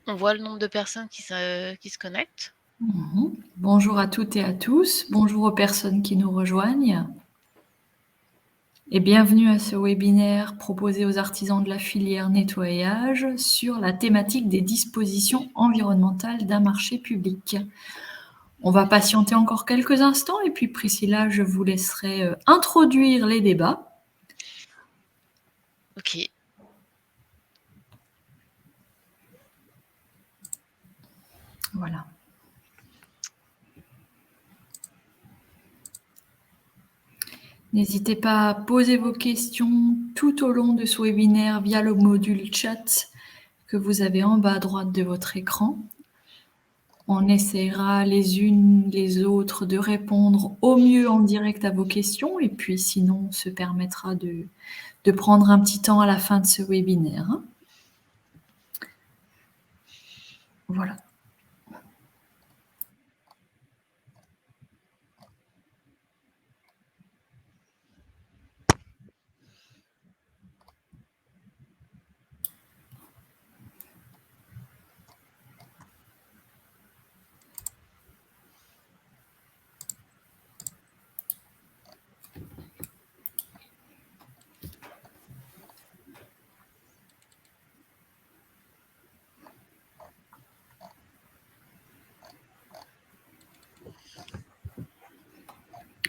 On voit le nombre de personnes qui se connectent. Bonjour à toutes et à tous. Bonjour aux personnes qui nous rejoignent. Et bienvenue à ce webinaire proposé aux artisans de la filière nettoyage sur la thématique des dispositions environnementales d'un marché public. On va patienter encore quelques instants et puis Priscilla, je vous laisserai introduire les débats. Ok. Voilà. N'hésitez pas à poser vos questions tout au long de ce webinaire via le module chat que vous avez en bas à droite de votre écran. On essaiera les unes les autres de répondre au mieux en direct à vos questions et puis sinon on se permettra de prendre un petit temps à la fin de ce webinaire. Voilà.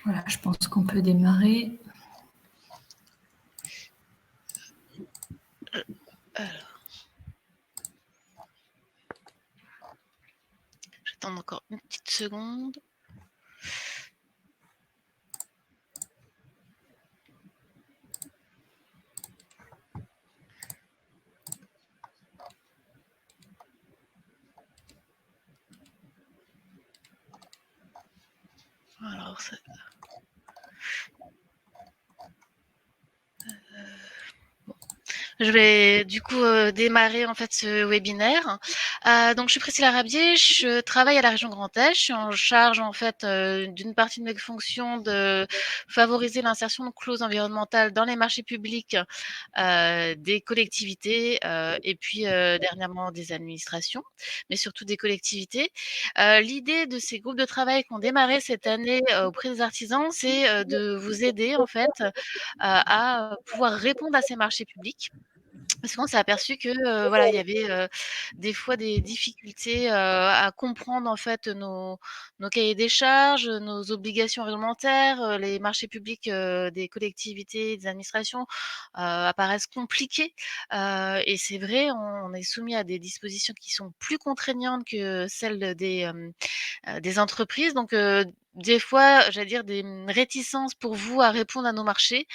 Voilà, je pense qu'on peut démarrer. Alors. J'attends encore une petite seconde. Alors, ça... Bon. Je vais du coup démarrer en fait ce webinaire. Donc je suis Priscilla Rabier, je travaille à la région Grand Est. Je suis en charge en fait d'une partie de mes fonctions de favoriser l'insertion de clauses environnementales dans les marchés publics des collectivités et puis dernièrement des administrations, mais surtout des collectivités. L'idée de ces groupes de travail qui ont démarré cette année auprès des artisans, c'est de vous aider en fait à pouvoir répondre à ces marchés publics. Parce qu'on s'est aperçu que, voilà, il y avait, des fois des difficultés, à comprendre en fait nos cahiers des charges, nos obligations réglementaires, les marchés publics, des collectivités, des administrations, apparaissent compliqués. Et c'est vrai, on est soumis à des dispositions qui sont plus contraignantes que celles des entreprises. Donc, des fois, j'allais dire des réticences pour vous à répondre à nos marchés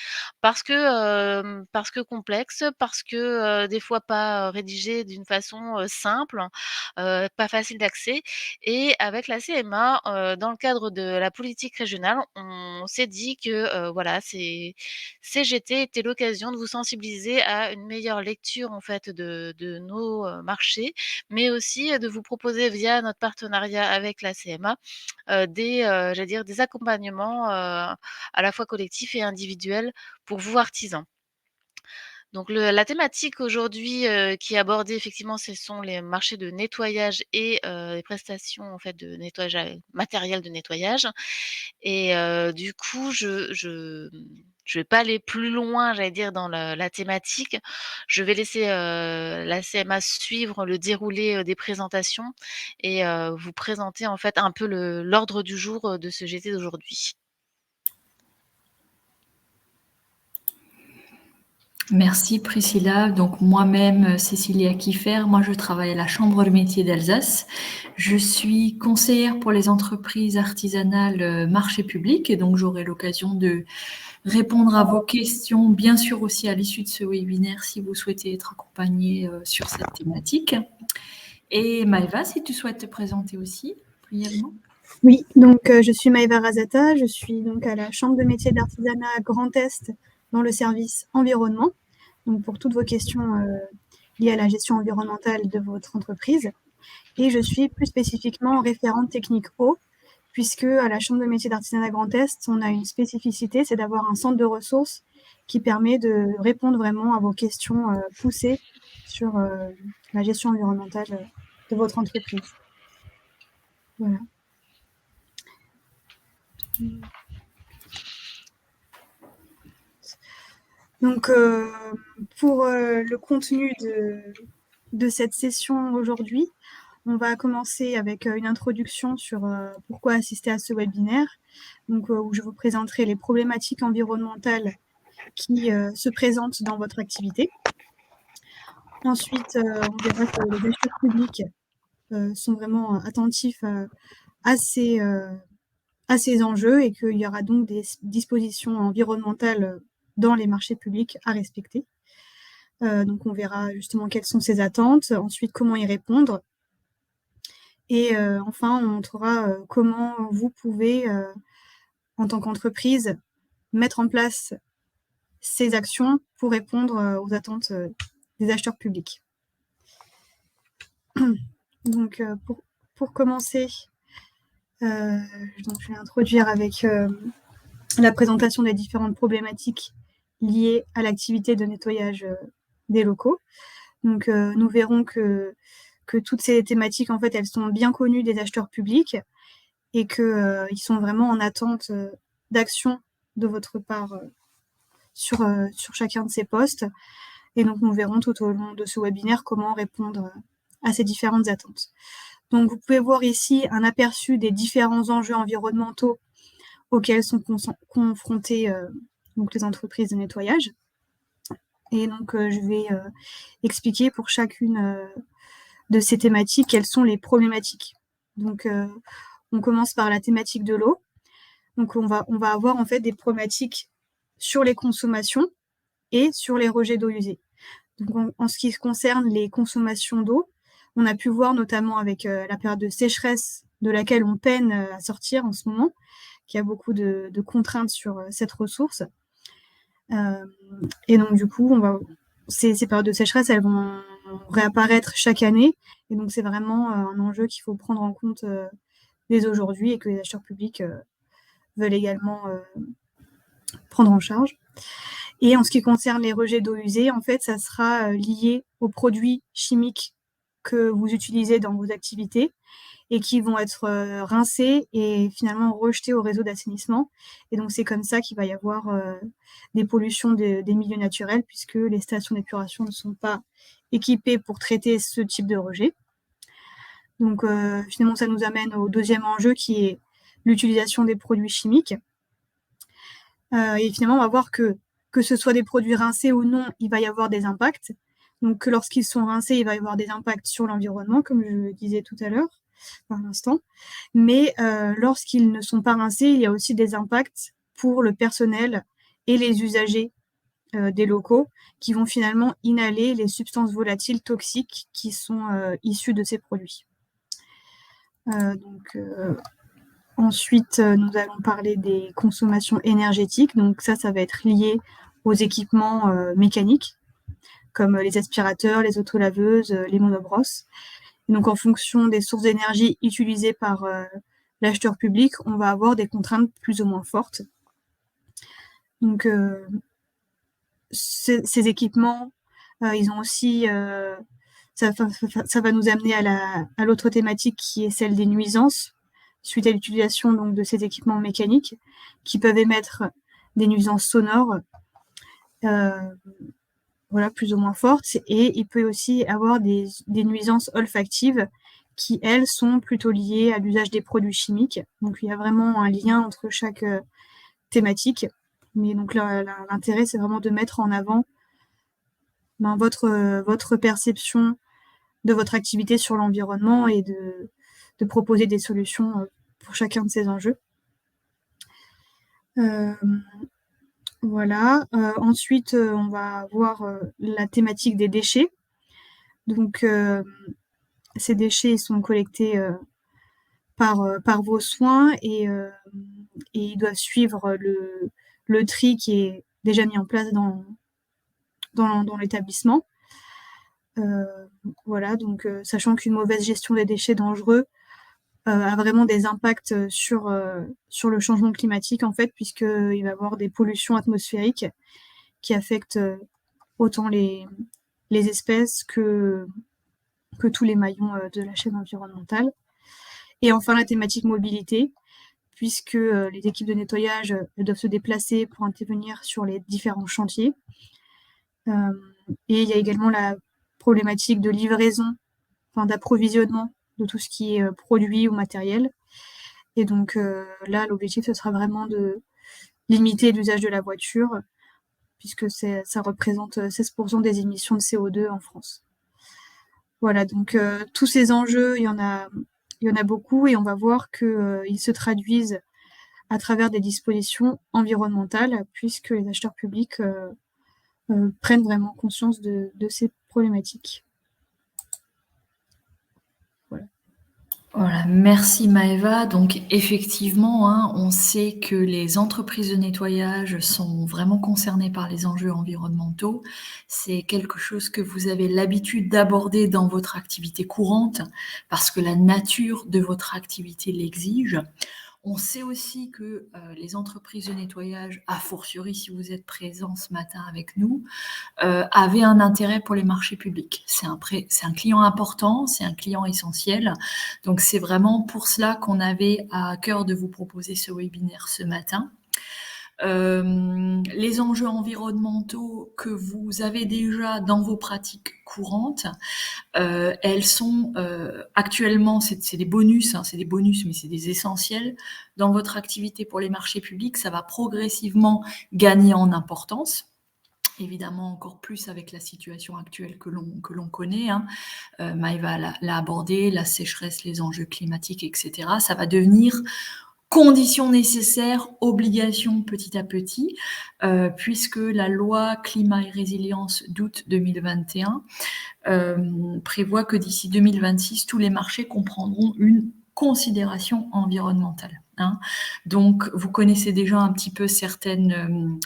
parce que complexe, parce que, des fois pas rédigé d'une façon, simple, pas facile d'accès et avec la CMA, dans le cadre de la politique régionale, on s'est dit que, voilà, CGT était l'occasion de vous sensibiliser à une meilleure lecture en fait de nos, marchés, mais aussi, de vous proposer via notre partenariat avec la CMA, j'allais dire des accompagnements, à la fois collectifs et individuels pour vous artisans. Donc la thématique aujourd'hui, qui est abordée effectivement, ce sont les marchés de nettoyage et les prestations en fait de nettoyage matériel de nettoyage et du coup je vais pas aller plus loin, j'allais dire dans la thématique. Je vais laisser, la CMA suivre le déroulé, des présentations et vous présenter en fait un peu l'ordre du jour, de ce GT d'aujourd'hui. Merci Priscilla. Donc moi-même, Cécilia Kiffer, moi je travaille à la Chambre de métiers d'Alsace. Je suis conseillère pour les entreprises artisanales marché public et donc j'aurai l'occasion de répondre à vos questions, bien sûr aussi à l'issue de ce webinaire si vous souhaitez être accompagné sur cette thématique. Et Maëva, si tu souhaites te présenter aussi brièvement. Oui, donc je suis Maëva Razata, je suis donc à la Chambre de métiers d'artisanat Grand Est dans le service environnement, donc pour toutes vos questions liées à la gestion environnementale de votre entreprise. Et je suis plus spécifiquement référente technique eau, puisque à la Chambre de métiers d'artisanat Grand Est, on a une spécificité, c'est d'avoir un centre de ressources qui permet de répondre vraiment à vos questions poussées sur la gestion environnementale de votre entreprise. Voilà. Donc, pour le contenu de cette session aujourd'hui, on va commencer avec une introduction sur pourquoi assister à ce webinaire, donc, où je vous présenterai les problématiques environnementales qui se présentent dans votre activité. Ensuite, on verra que les acheteurs publics sont vraiment attentifs à ces enjeux et qu'il y aura donc des dispositions environnementales dans les marchés publics à respecter. Donc on verra justement quelles sont ces attentes, ensuite comment y répondre. Et enfin, on montrera comment vous pouvez, en tant qu'entreprise, mettre en place ces actions pour répondre aux attentes des acheteurs publics. Donc pour commencer, donc je vais introduire avec la présentation des différentes problématiques liées à l'activité de nettoyage des locaux. Donc, nous verrons que toutes ces thématiques, en fait, elles sont bien connues des acheteurs publics et qu'ils sont vraiment en attente d'action de votre part sur chacun de ces postes. Et donc, nous verrons tout au long de ce webinaire comment répondre à ces différentes attentes. Donc, vous pouvez voir ici un aperçu des différents enjeux environnementaux auxquels sont confrontées donc les entreprises de nettoyage. Et donc, je vais expliquer pour chacune de ces thématiques quelles sont les problématiques. Donc, on commence par la thématique de l'eau. Donc, on va avoir en fait des problématiques sur les consommations et sur les rejets d'eau usée. Donc, en ce qui concerne les consommations d'eau, on a pu voir notamment avec la période de sécheresse de laquelle on peine à sortir en ce moment, qu'il y a beaucoup de contraintes sur cette ressource. Et donc, du coup, ces périodes de sécheresse, elles vont réapparaître chaque année. Et donc, c'est vraiment un enjeu qu'il faut prendre en compte dès aujourd'hui et que les acheteurs publics veulent également prendre en charge. Et en ce qui concerne les rejets d'eau usée, en fait, ça sera lié aux produits chimiques que vous utilisez dans vos activités et qui vont être rincés et finalement rejetés au réseau d'assainissement. Et donc, c'est comme ça qu'il va y avoir des pollutions des milieux naturels puisque les stations d'épuration ne sont pas équipées pour traiter ce type de rejet. Donc, finalement, ça nous amène au deuxième enjeu qui est l'utilisation des produits chimiques. Et finalement, on va voir que ce soit des produits rincés ou non, il va y avoir des impacts. Donc, lorsqu'ils sont rincés, il va y avoir des impacts sur l'environnement, comme je le disais tout à l'heure, par l'instant. Mais lorsqu'ils ne sont pas rincés, il y a aussi des impacts pour le personnel et les usagers des locaux qui vont finalement inhaler les substances volatiles toxiques qui sont issues de ces produits. Ensuite, nous allons parler des consommations énergétiques. Donc ça va être lié aux équipements mécaniques, comme les aspirateurs, les autolaveuses, les monobrosses. Et donc, en fonction des sources d'énergie utilisées par l'acheteur public, on va avoir des contraintes plus ou moins fortes. Donc, ces équipements, ils ont aussi... ça va nous amener à l'autre thématique qui est celle des nuisances, suite à l'utilisation donc de ces équipements mécaniques qui peuvent émettre des nuisances sonores, voilà, plus ou moins fortes, et il peut aussi avoir des nuisances olfactives qui, elles, sont plutôt liées à l'usage des produits chimiques. Donc, il y a vraiment un lien entre chaque thématique. Mais donc, l'intérêt, c'est vraiment de mettre en avant votre perception de votre activité sur l'environnement et de proposer des solutions pour chacun de ces enjeux. Voilà. Ensuite, on va voir la thématique des déchets. Donc, ces déchets sont collectés par vos soins et ils doivent suivre le tri qui est déjà mis en place dans l'établissement. Voilà, donc sachant qu'une mauvaise gestion des déchets dangereux a vraiment des impacts sur le changement climatique, en fait, puisqu'il va y avoir des pollutions atmosphériques qui affectent autant les espèces que que tous les maillons de la chaîne environnementale. Et enfin, la thématique mobilité, puisque les équipes de nettoyage doivent se déplacer pour intervenir sur les différents chantiers. Et il y a également la problématique de livraison, d'approvisionnement de tout ce qui est produit ou matériel. Et donc là, l'objectif, ce sera vraiment de limiter l'usage de la voiture, puisque ça représente 16% des émissions de CO2 en France. Voilà, donc tous ces enjeux, il y en a beaucoup, et on va voir qu'ils se traduisent à travers des dispositions environnementales, puisque les acheteurs publics prennent vraiment conscience de ces problématiques. Voilà, merci Maëva. Donc effectivement, hein, on sait que les entreprises de nettoyage sont vraiment concernées par les enjeux environnementaux. C'est quelque chose que vous avez l'habitude d'aborder dans votre activité courante parce que la nature de votre activité l'exige. On sait aussi que les entreprises de nettoyage, a fortiori si vous êtes présents ce matin avec nous, avaient un intérêt pour les marchés publics. C'est un client important, c'est un client essentiel. Donc c'est vraiment pour cela qu'on avait à cœur de vous proposer ce webinaire ce matin. Les enjeux environnementaux que vous avez déjà dans vos pratiques courantes, elles sont actuellement, c'est des bonus, hein, c'est des bonus, mais c'est des essentiels. Dans votre activité pour les marchés publics, ça va progressivement gagner en importance. Évidemment, encore plus avec la situation actuelle que l'on connaît. Hein. Maëva l'a abordé, la sécheresse, les enjeux climatiques, etc. Ça va devenir conditions nécessaires, obligation petit à petit, puisque la loi climat et résilience d'août 2021 prévoit que d'ici 2026, tous les marchés comprendront une considération environnementale. Hein. Donc, vous connaissez déjà un petit peu certaines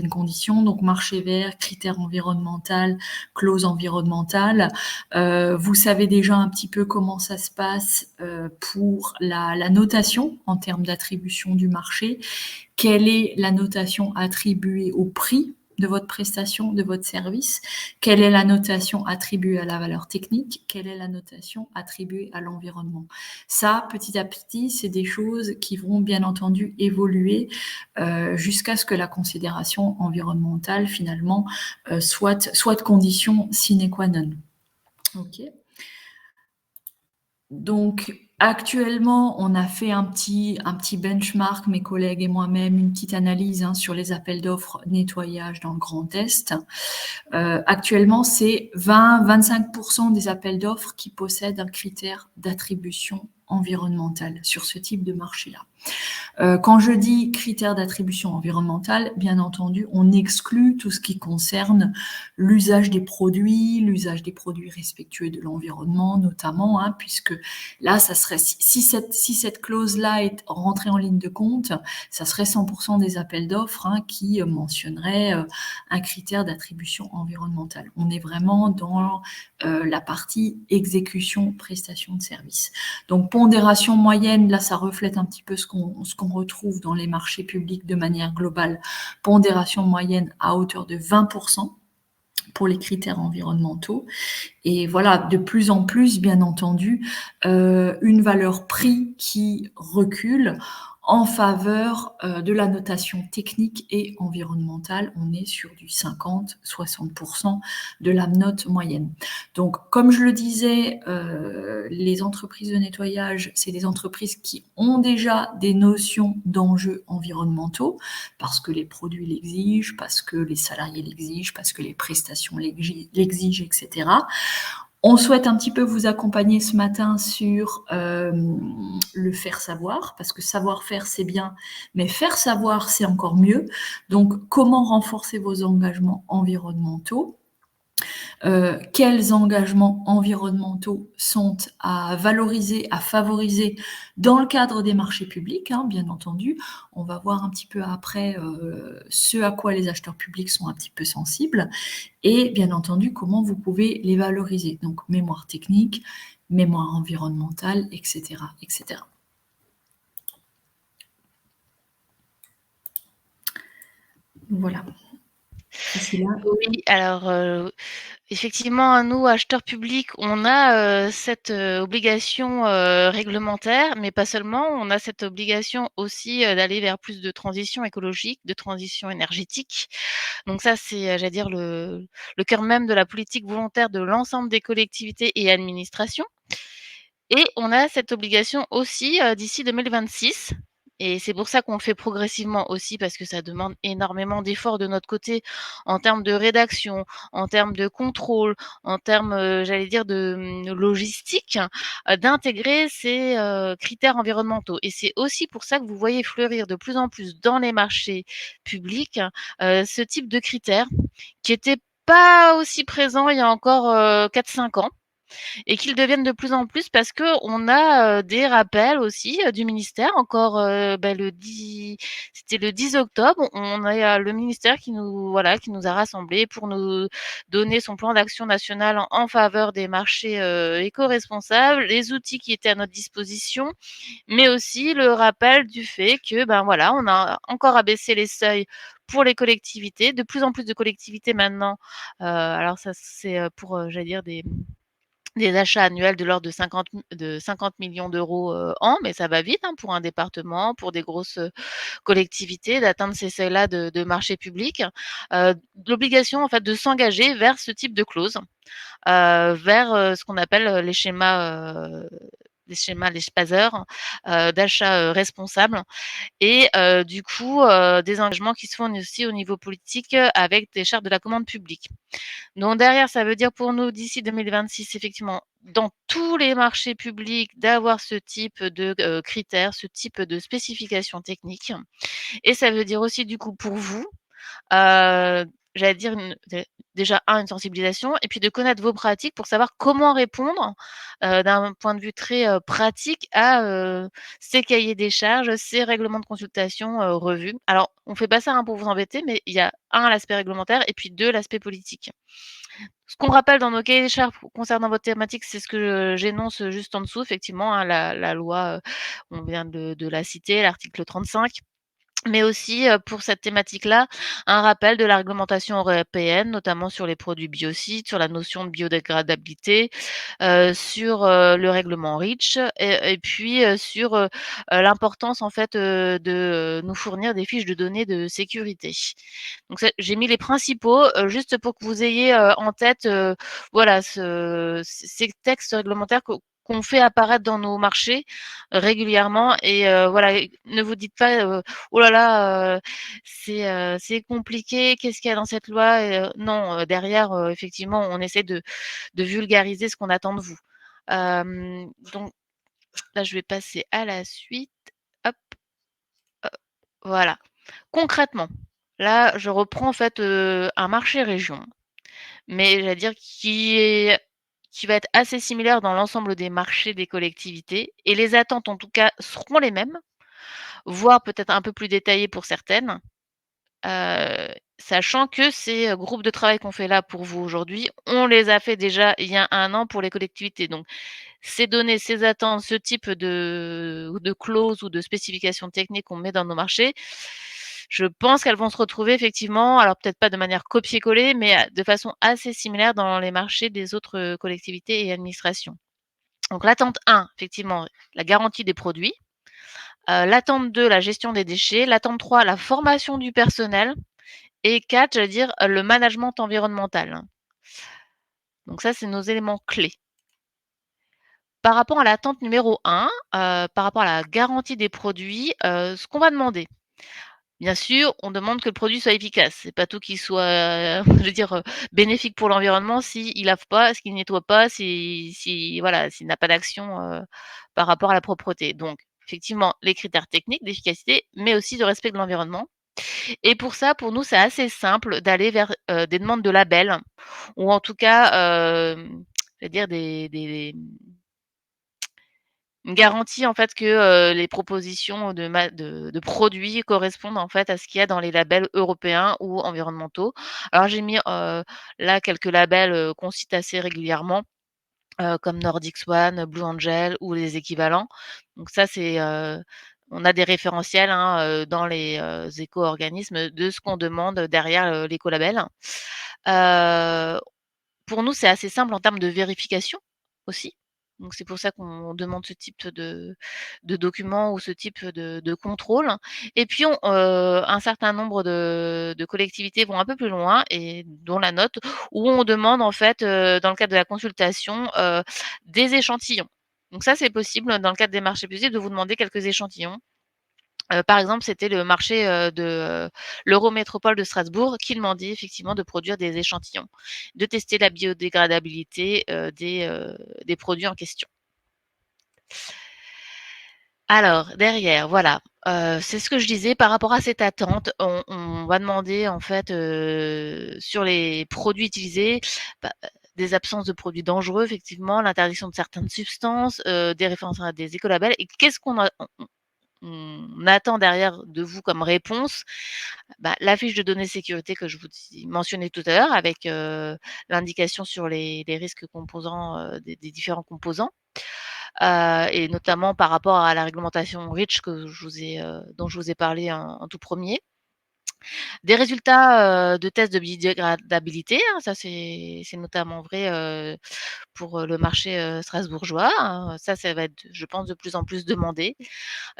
conditions, donc marché vert, critères environnementaux, clause environnementale. Vous savez déjà un petit peu comment ça se passe pour la notation en termes d'attribution du marché. Quelle est la notation attribuée au prix de votre prestation, de votre service? Quelle est la notation attribuée à la valeur technique? Quelle est la notation attribuée à l'environnement? Ça, petit à petit, c'est des choses qui vont bien entendu évoluer jusqu'à ce que la considération environnementale, finalement, soit condition sine qua non. Ok. Donc, actuellement, on a fait un petit benchmark, mes collègues et moi-même, une petite analyse sur les appels d'offres nettoyage dans le Grand Est. Actuellement, c'est 20-25% des appels d'offres qui possèdent un critère d'attribution environnementale sur ce type de marché-là. Quand je dis critères d'attribution environnementale, bien entendu, on exclut tout ce qui concerne l'usage des produits respectueux de l'environnement notamment, hein, puisque là, ça serait si cette clause-là est rentrée en ligne de compte, ça serait 100% des appels d'offres qui mentionneraient un critère d'attribution environnementale. On est vraiment dans la partie exécution, prestation de service. Donc pondération moyenne, là, ça reflète un petit peu ce qu'on retrouve dans les marchés publics de manière globale. Pondération moyenne à hauteur de 20% pour les critères environnementaux. Et voilà, de plus en plus, bien entendu, une valeur prix qui recule en faveur de la notation technique et environnementale. On est sur du 50-60% de la note moyenne. Donc, comme je le disais, les entreprises de nettoyage, c'est des entreprises qui ont déjà des notions d'enjeux environnementaux, parce que les produits l'exigent, parce que les salariés l'exigent, parce que les prestations l'exigent, etc. On souhaite un petit peu vous accompagner ce matin sur le faire savoir, parce que savoir-faire, c'est bien, mais faire savoir, c'est encore mieux. Donc, comment renforcer vos engagements environnementaux ? Quels engagements environnementaux sont à valoriser, à favoriser dans le cadre des marchés publics, bien entendu. On va voir un petit peu après ce à quoi les acheteurs publics sont un petit peu sensibles et bien entendu comment vous pouvez les valoriser. Donc mémoire technique, mémoire environnementale, etc. etc. Voilà. Oui, alors Effectivement, nous, acheteurs publics, on a, cette, obligation, réglementaire, mais pas seulement. On a cette obligation aussi, d'aller vers plus de transition écologique, de transition énergétique. Donc ça, c'est, j'allais dire le cœur même de la politique volontaire de l'ensemble des collectivités et administrations. Et on a cette obligation aussi, d'ici 2026 et c'est pour ça qu'on le fait progressivement aussi parce que ça demande énormément d'efforts de notre côté en termes de rédaction, en termes de contrôle, en termes, j'allais dire de, logistique, d'intégrer ces, critères environnementaux et c'est aussi pour ça que vous voyez fleurir de plus en plus dans les marchés publics, ce type de critères qui étaient pas aussi présents il y a encore, 4-5 ans et qu'ils deviennent de plus en plus parce qu'on a, des rappels aussi, du ministère encore, le 10 c'était le 10 octobre, on a le ministère qui nous voilà, qui nous a rassemblés pour nous donner son plan d'action national en faveur des marchés, éco-responsables, les outils qui étaient à notre disposition, mais aussi le rappel du fait que, ben, voilà, on a encore abaissé les seuils pour les collectivités. De plus en plus de collectivités maintenant, alors ça c'est, pour, j'allais dire des achats annuels de l'ordre de 50 millions d'euros an, mais ça va vite hein, pour un département, pour des grosses collectivités, d'atteindre ces seuils-là de marché public. L'obligation en fait de s'engager vers ce type de clause, vers ce qu'on appelle les schémas, les SPASER, d'achat responsable et du coup des engagements qui se font aussi au niveau politique avec des chartes de la commande publique. Donc derrière, ça veut dire pour nous, d'ici 2026, effectivement, dans tous les marchés publics, d'avoir ce type de, critères, ce type de spécifications techniques et ça veut dire aussi, du coup, pour vous, j'allais dire déjà une sensibilisation et puis de connaître vos pratiques pour savoir comment répondre, d'un point de vue très, pratique à, ces cahiers des charges, ces règlements de consultation, revus. Alors on fait pas ça, hein, pour vous embêter, mais il y a 1 l'aspect réglementaire et puis 2 l'aspect politique. Ce qu'on rappelle dans nos cahiers des charges concernant votre thématique, c'est ce que j'énonce juste en dessous effectivement, hein, la loi, on vient de la citer, l'article 35. Mais aussi, pour cette thématique-là, un rappel de la réglementation européenne, notamment sur les produits biocides, sur la notion de biodégradabilité, sur, le règlement REACH et puis, sur, l'importance en fait, de nous fournir des fiches de données de sécurité. Donc ça j'ai mis les principaux, juste pour que vous ayez, en tête, voilà ces textes réglementaires qu'on fait apparaître dans nos marchés régulièrement et voilà et ne vous dites pas, «Oh là là, c'est compliqué, qu'est-ce qu'il y a dans cette loi?» non, derrière, effectivement, on essaie de vulgariser ce qu'on attend de vous. Donc là, je vais passer à la suite. Hop, voilà. Concrètement, là, je reprends en fait, un marché région, mais j'allais dire qui va être assez similaire dans l'ensemble des marchés des collectivités et les attentes en tout cas seront les mêmes, voire peut-être un peu plus détaillées pour certaines. Sachant que ces, groupes de travail qu'on fait là pour vous aujourd'hui, on les a fait déjà il y a 1 an pour les collectivités. Donc ces données, ces attentes, ce type de clauses ou de spécifications techniques qu'on met dans nos marchés, je pense qu'elles vont se retrouver effectivement, alors peut-être pas de manière copier-coller, mais de façon assez similaire dans les marchés des autres, collectivités et administrations. Donc l'attente 1, effectivement, la garantie des produits. L'attente 2, la gestion des déchets. L'attente 3, la formation du personnel et 4, j'allais dire, le management environnemental. Donc ça, c'est nos éléments clés. Par rapport à l'attente numéro 1, par rapport à la garantie des produits, ce qu'on va demander. Bien sûr, on demande que le produit soit efficace. C'est pas tout qui soit, je veux dire, bénéfique pour l'environnement s'il lave pas, s'il nettoie pas, si voilà, s'il n'a pas d'action, par rapport à la propreté. Donc effectivement, les critères techniques d'efficacité, mais aussi de respect de l'environnement. Et pour ça, pour nous, c'est assez simple d'aller vers, des demandes de labels ou en tout cas, je vais dire une garantie en fait que, les propositions de produits correspondent en fait à ce qu'il y a dans les labels européens ou environnementaux. Alors j'ai mis, là quelques labels, qu'on cite assez régulièrement, comme Nordic Swan, Blue Angel ou les équivalents. Donc ça c'est, on a des référentiels, hein, dans les, éco-organismes de ce qu'on demande derrière, l'écolabel. Heu pour nous, c'est assez simple en termes de vérification aussi. Donc c'est pour ça qu'on demande ce type de documents ou ce type de contrôle. Et puis un certain nombre de collectivités vont un peu plus loin et dont la note, où on demande en fait, dans le cadre de la consultation, des échantillons. Donc ça, c'est possible dans le cadre des marchés publics de vous demander quelques échantillons. Par exemple, c'était le marché, l'Eurométropole de Strasbourg qui demandait effectivement de produire des échantillons, de tester la biodégradabilité, des produits en question. Alors derrière, voilà, c'est ce que je disais par rapport à cette attente, on va demander en fait, sur les produits utilisés, bah, des absences de produits dangereux effectivement, l'interdiction de certaines substances, des références à des écolabels et qu'est-ce qu'on a on attend derrière de vous comme réponse? Bah, la fiche de données sécurité que je vous mentionnais tout à l'heure avec, l'indication sur les risques composants, des différents composants, et notamment par rapport à la réglementation REACH que je vous ai, dont je vous ai parlé en tout premier. Des résultats, de tests de biodégradabilité, hein, ça c'est notamment vrai, pour, le marché, strasbourgeois, hein. Ça va être, je pense, de plus en plus demandé.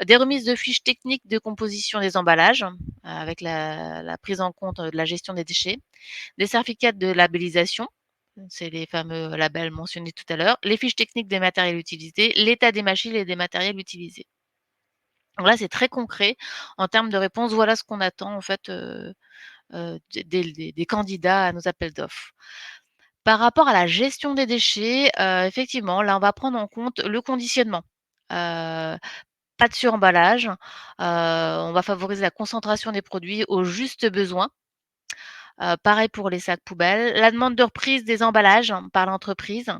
Des remises de fiches techniques de composition des emballages, avec la prise en compte, de la gestion des déchets. Des certificats de labellisation, c'est les fameux labels mentionnés tout à l'heure. Les fiches techniques des matériels utilisés, l'état des machines et des matériels utilisés. Donc là, c'est très concret en termes de réponse. Voilà ce qu'on attend en fait, des candidats à nos appels d'offres. Par rapport à la gestion des déchets, effectivement, là, on va prendre en compte le conditionnement. Pas de suremballage, on va favoriser la concentration des produits au juste besoin. Pareil pour les sacs poubelles. La demande de reprise des emballages, par l'entreprise,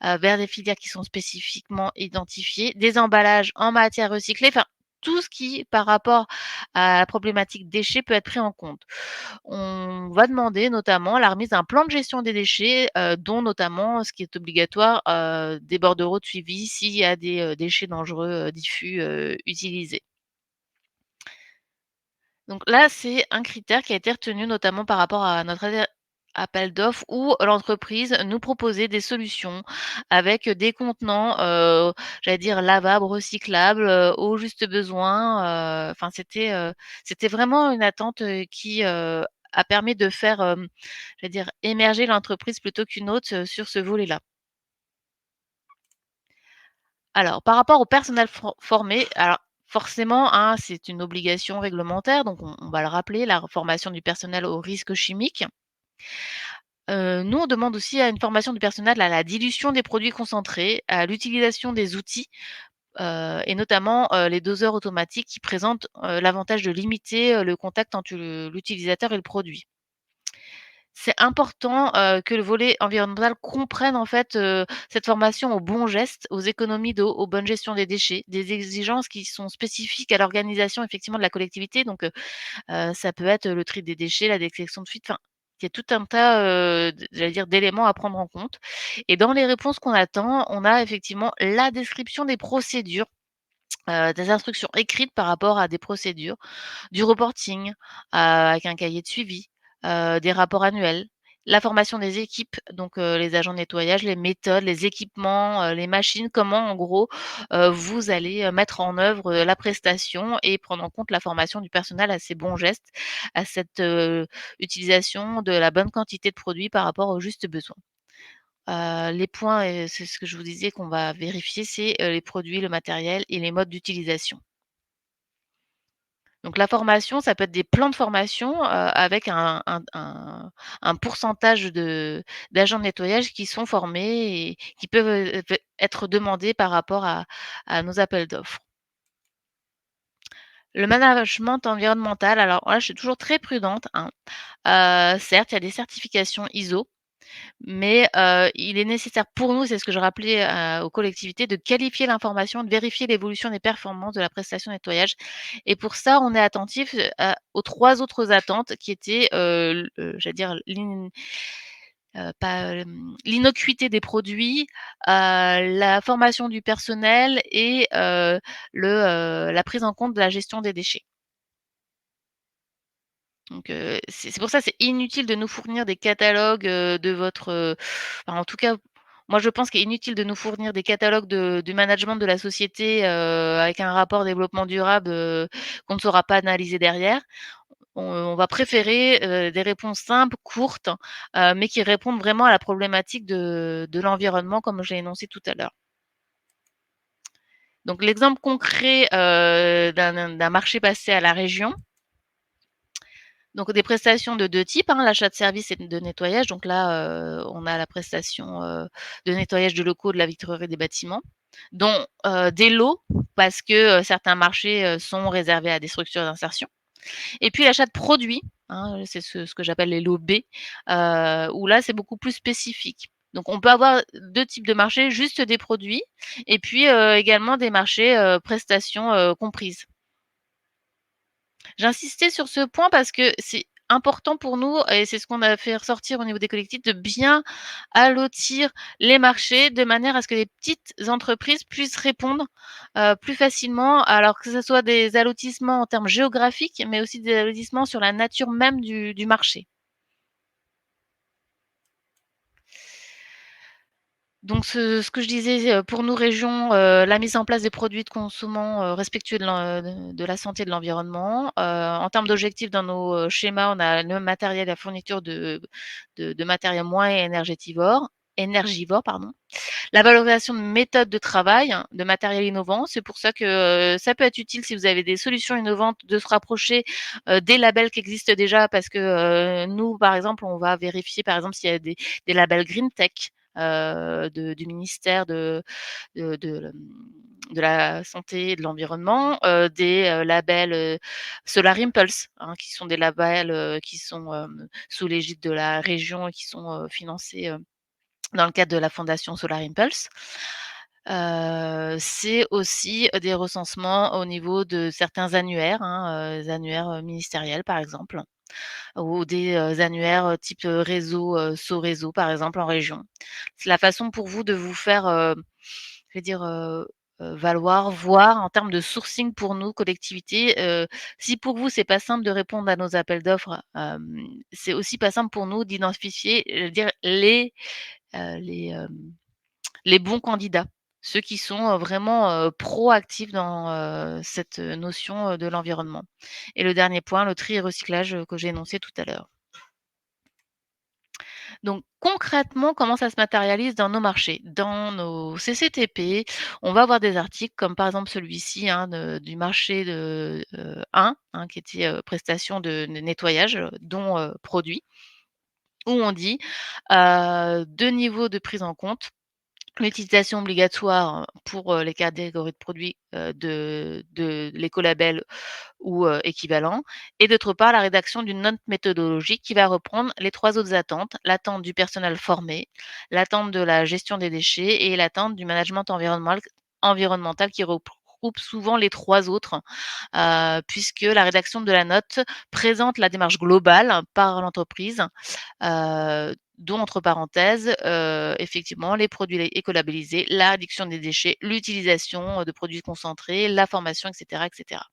vers des filières qui sont spécifiquement identifiées, des emballages en matière recyclée, enfin tout ce qui, par rapport à la problématique déchets, peut être pris en compte. On va demander notamment la remise d'un plan de gestion des déchets, dont notamment, ce qui est obligatoire, des bordereaux de suivi s'il y a des, déchets dangereux, diffus, utilisés. Donc là, c'est un critère qui a été retenu notamment par rapport à notre appel d'offres où l'entreprise nous proposait des solutions avec des contenants, j'allais dire lavables, recyclables, au juste besoin, enfin c'était vraiment une attente, qui, a permis de faire, j'allais dire émerger l'entreprise plutôt qu'une autre, sur ce volet-là. Alors, par rapport au personnel formé, alors forcément, hein, c'est une obligation réglementaire, donc on va le rappeler, la formation du personnel aux risques chimiques. Nous, on demande aussi à une formation du personnel à la dilution des produits concentrés, à l'utilisation des outils, et notamment, les doseurs automatiques qui présentent, l'avantage de limiter, le contact entre l'utilisateur et le produit. C'est important, que le volet environnemental comprenne en fait, cette formation aux bons gestes, aux économies d'eau, aux bonnes gestions des déchets, des exigences qui sont spécifiques à l'organisation effectivement de la collectivité. Donc, ça peut être le tri des déchets, la détection de fuite, enfin, il y a tout un tas, j'allais dire d'éléments à prendre en compte. Et dans les réponses qu'on attend, on a effectivement la description des procédures, des instructions écrites par rapport à des procédures, du reporting, avec un cahier de suivi, des rapports annuels, la formation des équipes, donc les agents de nettoyage, les méthodes, les équipements, les machines, comment en gros, vous allez, mettre en œuvre, la prestation et prendre en compte la formation du personnel à ces bons gestes, à cette, utilisation de la bonne quantité de produits par rapport aux justes besoins. Les points et c'est ce que je vous disais qu'on va vérifier, c'est, les produits, le matériel et les modes d'utilisation. Donc la formation, ça peut être des plans de formation, avec un pourcentage d'agents de nettoyage qui sont formés et qui peuvent, être demandés par rapport à nos appels d'offres. Le management environnemental, alors là, je suis toujours très prudente, hein. Certes, il y a des certifications ISO, mais il est nécessaire pour nous, c'est ce que je rappelais, aux collectivités, de qualifier l'information, de vérifier l'évolution des performances de la prestation de nettoyage et pour ça, on est attentif, aux 3 autres attentes qui étaient, j'allais dire pas, l'innocuité des produits, la formation du personnel et la prise en compte de la gestion des déchets. Donc c'est pour ça, c'est inutile de nous fournir des catalogues, de votre, enfin, en tout cas, moi je pense qu'il est inutile de nous fournir des catalogues du management de la société, avec un rapport développement durable, qu'on ne saura pas analyser derrière. On va préférer, des réponses simples, courtes, mais qui répondent vraiment à la problématique de l'environnement comme je l'ai énoncé tout à l'heure. Donc l'exemple concret, d'un marché passé à la région. Donc des prestations de 2 types, hein, l'achat de services et de nettoyage. Donc là, on a la prestation, de nettoyage de locaux de la vitrerie des bâtiments, dont, des lots parce que, certains marchés, sont réservés à des structures d'insertion. Et puis l'achat de produits, hein, c'est ce que j'appelle les lots B, où là, c'est beaucoup plus spécifique. Donc on peut avoir 2 types de marchés, juste des produits et puis, également des marchés, prestations, comprises. J'insistais sur ce point parce que c'est important pour nous et c'est ce qu'on a fait ressortir au niveau des collectifs, de bien allotir les marchés de manière à ce que les petites entreprises puissent répondre, plus facilement. Alors que ce soit des allotissements en termes géographiques, mais aussi des allotissements sur la nature même du marché. Donc ce que je disais, pour nos régions, la mise en place des produits de consommants, respectueux de la santé et de l'environnement. En termes d'objectifs dans nos, schémas, on a le matériel, la fourniture de matériel moins énergivore, pardon. La valorisation de méthodes de travail, hein, de matériel innovant. C'est pour ça que, ça peut être utile si vous avez des solutions innovantes de se rapprocher, des labels qui existent déjà parce que, nous, par exemple, on va vérifier, par exemple, s'il y a des labels green tech, du ministère de la santé et de l'environnement, des, labels, Solar Impulse, hein, qui sont des labels, qui sont, sous l'égide de la région et qui sont, financés, dans le cadre de la fondation Solar Impulse. C'est aussi des recensements au niveau de certains annuaires, hein, annuaires, ministériels par exemple, ou des, annuaires, type, réseau, Soréseau par exemple en région. C'est la façon pour vous de vous faire, je vais dire, valoir, voir en termes de sourcing pour nous, collectivités. Si pour vous, c'est pas simple de répondre à nos appels d'offres, c'est aussi pas simple pour nous d'identifier, je veux dire heu, les, hem, les bons candidats. Ceux qui sont, vraiment, proactifs dans, cette, notion, de l'environnement. Et le dernier point, le tri et recyclage, que j'ai énoncé tout à l'heure. Donc concrètement, comment ça se matérialise dans nos marchés? Dans nos CCTP, on va avoir des articles comme par exemple celui-ci, hein, du marché de, 1, hein, qui était, prestation de nettoyage, dont, produit, où on dit, 2 niveaux de prise en compte. L'utilisation obligatoire pour, les catégories de produits, de l'écolabel ou équivalent, et d'autre part, la rédaction d'une note méthodologique qui va reprendre les 3 autres attentes: l'attente du personnel formé, l'attente de la gestion des déchets et l'attente du management environnemental qui regroupe souvent les 3 autres, puisque la rédaction de la note présente la démarche globale par l'entreprise, dont entre parenthèses, effectivement les produits écolabellisés, la réduction des déchets, l'utilisation, de produits concentrés, la formation et cetera et cetera.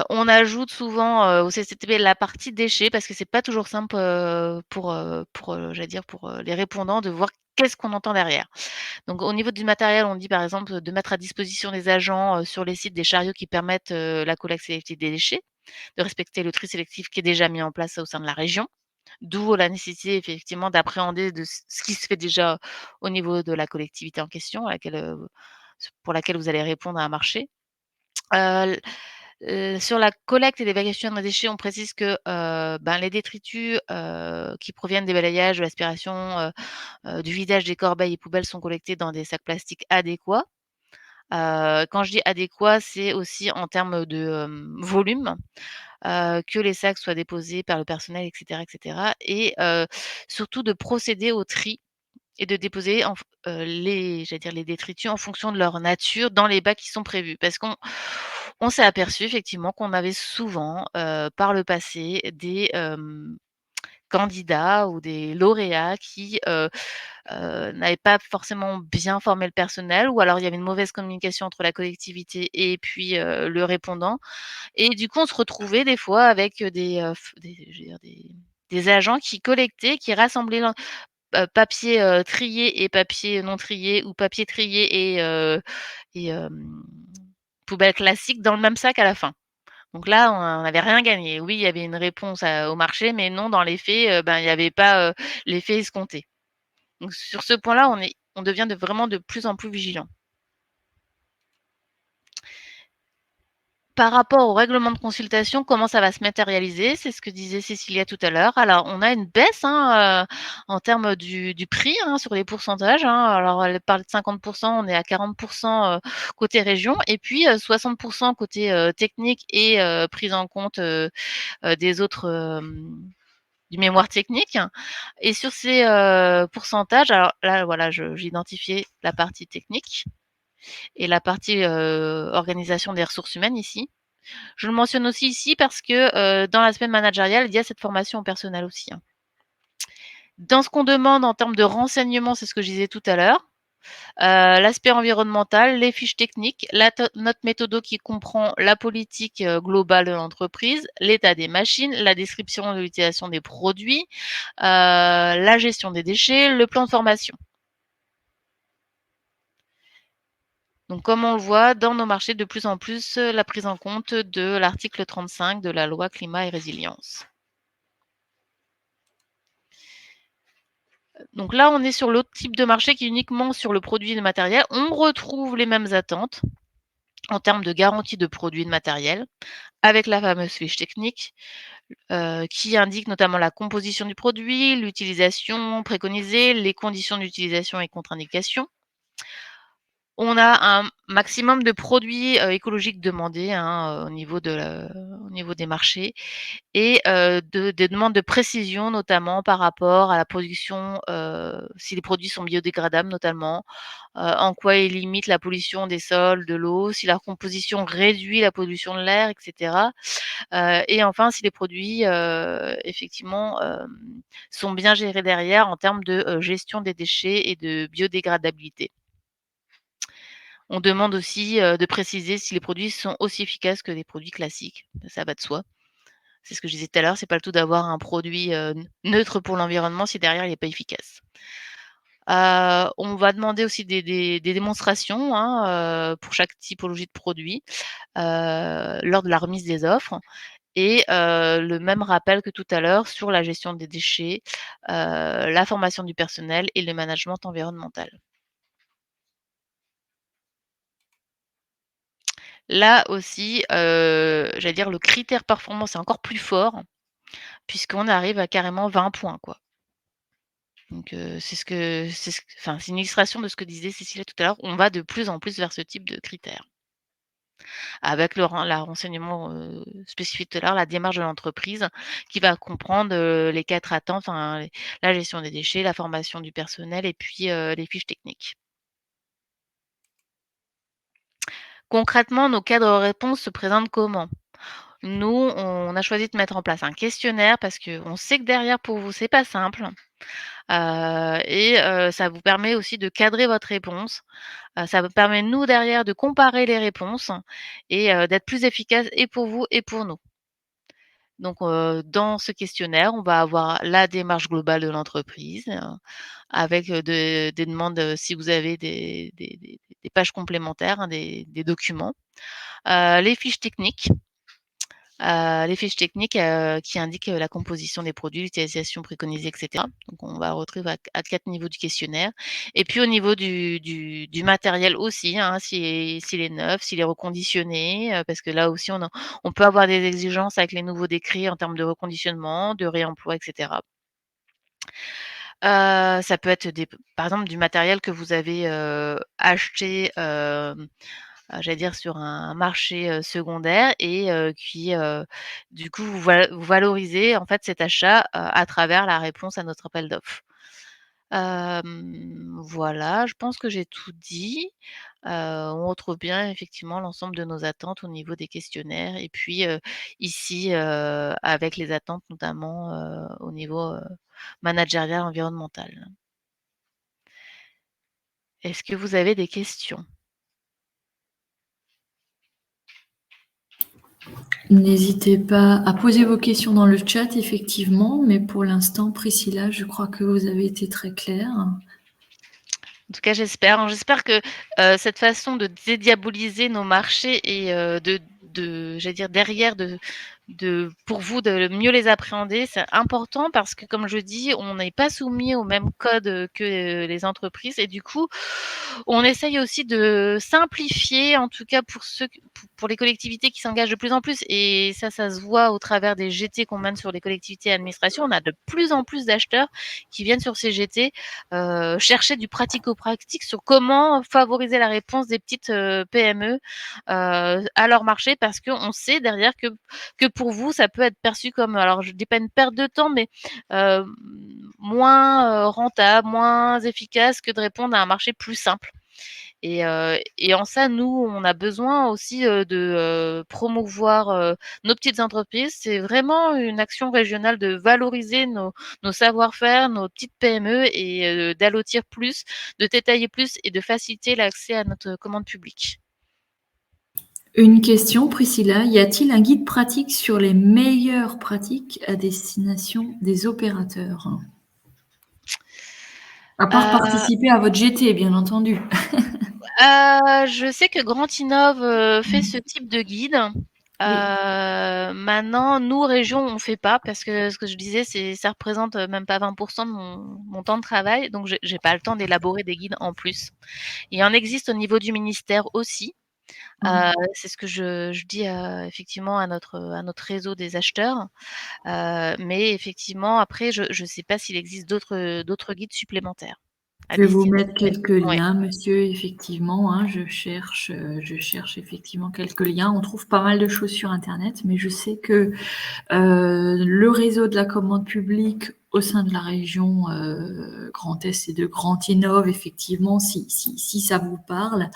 On ajoute souvent, au CCTB la partie déchets parce que c'est pas toujours simple, j'allais dire pour, les répondants de voir qu'est-ce qu'on entend derrière. Donc au niveau du matériel, on dit par exemple de mettre à disposition des agents, sur les sites des chariots qui permettent, la collecte sélective des déchets, de respecter le tri sélectif qui est déjà mis en place au sein de la région. D'où la nécessité effectivement d'appréhender de ce qui se fait déjà au niveau de la collectivité en question à laquelle, pour laquelle vous allez répondre à un marché. Heu, sur la collecte et l'évacuation des déchets, on précise que, ben, les détritus, qui proviennent des balayages, de l'aspiration, du vidage des corbeilles et poubelles sont collectés dans des sacs plastiques adéquats. Quand je dis adéquats, c'est aussi en termes de, volume, que les sacs soient déposés par le personnel et cetera et surtout de procéder au tri et de déposer les j'allais dire les détritus en fonction de leur nature dans les bacs qui sont prévus. Parce qu'on s'est aperçu effectivement qu'on avait souvent, par le passé candidats ou des lauréats qui, n'avaient pas forcément bien formé le personnel, ou alors il y avait une mauvaise communication entre la collectivité et puis, le répondant, et du coup, on se retrouvait des fois avec, je veux dire des agents qui collectaient, qui rassemblaient papier, trié et papier non trié, ou papier trié et poubelle classique dans le même sac à la fin. Donc là, on n'avait rien gagné. Oui, il y avait une réponse au marché, mais non, dans les faits, ben, il y avait pas, l'effet escompté. Donc sur ce point-là, on devient vraiment de plus en plus vigilant. Par rapport au règlement de consultation, comment ça va se matérialiser? C'est ce que disait Cécilia tout à l'heure. Alors, on a une baisse, hein, en termes du prix, hein, sur les pourcentages, hein. Alors, elle parlait de 50, on est à 40, côté région, et puis, 60 côté, technique et prise en compte, des autres, du mémoire technique. Et sur ces, pourcentages, alors là, voilà, j'ai identifié la partie technique et la partie, organisation des ressources humaines ici. Je le mentionne aussi ici parce que, dans la semaine managériale, il y a cette formation au personnel aussi, hein. Dans ce qu'on demande en termes de renseignements, c'est ce que je disais tout à l'heure, l'aspect environnemental, les fiches techniques, notre méthodo qui comprend la politique, globale de l'entreprise, l'état des machines, la description de l'utilisation des produits, la gestion des déchets, le plan de formation. Donc comme on le voit dans nos marchés, de plus en plus, la prise en compte de l'article 35 de la loi climat et résilience. Donc là, on est sur l'autre type de marché qui est uniquement sur le produit et le matériel. On retrouve les mêmes attentes en termes de garantie de produits et de matériel, avec la fameuse fiche technique, qui indique notamment la composition du produit, l'utilisation préconisée, les conditions d'utilisation et contre-indications. On a un maximum de produits, écologiques demandés, hein, au niveau des marchés, et des demandes de précision, notamment par rapport à la production, si les produits sont biodégradables notamment, en quoi ils limitent la pollution des sols, de l'eau, si leur composition réduit la pollution de l'air, et cetera. Et enfin, si les produits, effectivement, sont bien gérés derrière en termes de, gestion des déchets et de biodégradabilité. On demande aussi, de préciser si les produits sont aussi efficaces que les produits classiques. Ça va de soi. C'est ce que je disais tout à l'heure, c'est pas le tout d'avoir un produit, neutre pour l'environnement si derrière il est pas efficace. On va demander aussi des démonstrations, hein, pour chaque typologie de produit, lors de la remise des offres, et le même rappel que tout à l'heure sur la gestion des déchets, la formation du personnel et le management environnemental. Là aussi, j'allais dire le critère performance est encore plus fort, puisqu'on arrive à carrément 20 points, quoi. Donc c'est une illustration de ce que disait Cécilia tout à l'heure. On va de plus en plus vers ce type de critères. Avec la renseignement, spécifié tout à l'heure, la démarche de l'entreprise qui va comprendre, les 4 attentes, enfin la gestion des déchets, la formation du personnel et puis, les fiches techniques. Concrètement, nos cadres de réponse se présentent comment? Nous, on a choisi de mettre en place un questionnaire parce qu'on sait que derrière pour vous, c'est pas simple, et ça vous permet aussi de cadrer votre réponse. Ça vous permet, nous, derrière, de comparer les réponses et d'être plus efficace et pour vous et pour nous. Donc dans ce questionnaire, on va avoir la démarche globale de l'entreprise, avec, des demandes, si vous avez des pages complémentaires, hein, des documents, les fiches techniques. Qui indiquent, la composition des produits, l'utilisation préconisée, et cetera. Donc on va retrouver à 4 niveaux du questionnaire, et puis au niveau du matériel aussi, hein, s'il est neuf, s'il est reconditionné, parce que là aussi on peut avoir des exigences avec les nouveaux décrets en termes de reconditionnement, de réemploi, et cetera. Ça peut être par exemple du matériel que vous avez, acheté, j'allais dire sur un marché, secondaire, et qui, du coup vous valorisez en fait cet achat, à travers la réponse à notre appel d'offres. Voilà, je pense que j'ai tout dit. On retrouve bien effectivement l'ensemble de nos attentes au niveau des questionnaires et puis, ici, avec les attentes notamment, au niveau, managérial environnemental. Est-ce que vous avez des questions? N'hésitez pas à poser vos questions dans le chat, effectivement, mais pour l'instant, Priscilla, je crois que vous avez été très claire. En tout cas, j'espère. J'espère que cette façon de dédiaboliser nos marchés et j'allais dire derrière pour vous de mieux les appréhender, c'est important parce que comme je dis, on n'est pas soumis au même code que les entreprises et du coup, on essaye aussi de simplifier, en tout cas pour les collectivités qui s'engagent de plus en plus. Et ça se voit au travers des GT qu'on mène sur les collectivités et administrations. On a de plus en plus d'acheteurs qui viennent sur ces GT chercher du pratico-pratique sur comment favoriser la réponse des petites PME à leur marché parce qu'on sait derrière que pour vous, ça peut être perçu comme, alors je dis pas une perte de temps, mais moins rentable, moins efficace que de répondre à un marché plus simple. Et en ça, nous, on a besoin aussi de promouvoir nos petites entreprises. C'est vraiment une action régionale de valoriser nos savoir-faire, nos petites PME et d'allotir plus, de détailler plus et de faciliter l'accès à notre commande publique. Une question, Priscilla. Y a-t-il un guide pratique sur les meilleures pratiques à destination des opérateurs? À part participer à votre GT, bien entendu. Je sais que Grand Innov fait ce type de guide. Oui. Maintenant, nous, région, on fait pas parce que ce que je disais, ça représente même pas 20% de mon temps de travail, donc j'ai pas le temps d'élaborer des guides en plus. Il en existe au niveau du ministère aussi. C'est ce que je dis effectivement à notre réseau des acheteurs. Mais effectivement, après, je sais pas s'il existe d'autres guides supplémentaires à Je vais vous destination. mettre quelques Ouais. liens, monsieur, effectivement. Hein, je cherche effectivement quelques liens. On trouve pas mal de choses sur Internet, mais je sais que le réseau de la commande publique au sein de la région Grand Est et de Grand Innov, effectivement, si ça vous parle,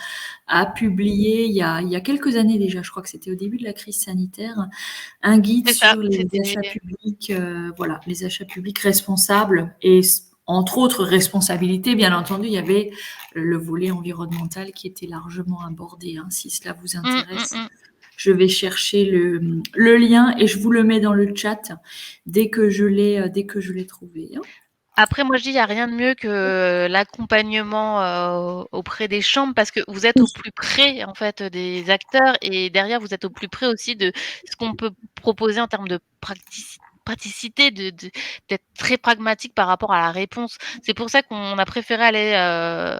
a publié il y a quelques années déjà, je crois que c'était au début de la crise sanitaire, un guide C'est ça, sur les c'était achats publics, voilà, les achats publics responsables et entre autres responsabilités, bien entendu, il y avait le volet environnemental qui était largement abordé. Hein, si cela vous intéresse, je vais chercher le lien et je vous le mets dans le chat dès que je l'ai trouvé. Hein. Après, moi, je dis, il n'y a rien de mieux que l'accompagnement auprès des chambres parce que vous êtes Oui. au plus près, en fait, des acteurs et derrière, vous êtes au plus près aussi de ce qu'on peut proposer en termes de praticité, d'être très pragmatique par rapport à la réponse. C'est pour ça qu'on a préféré aller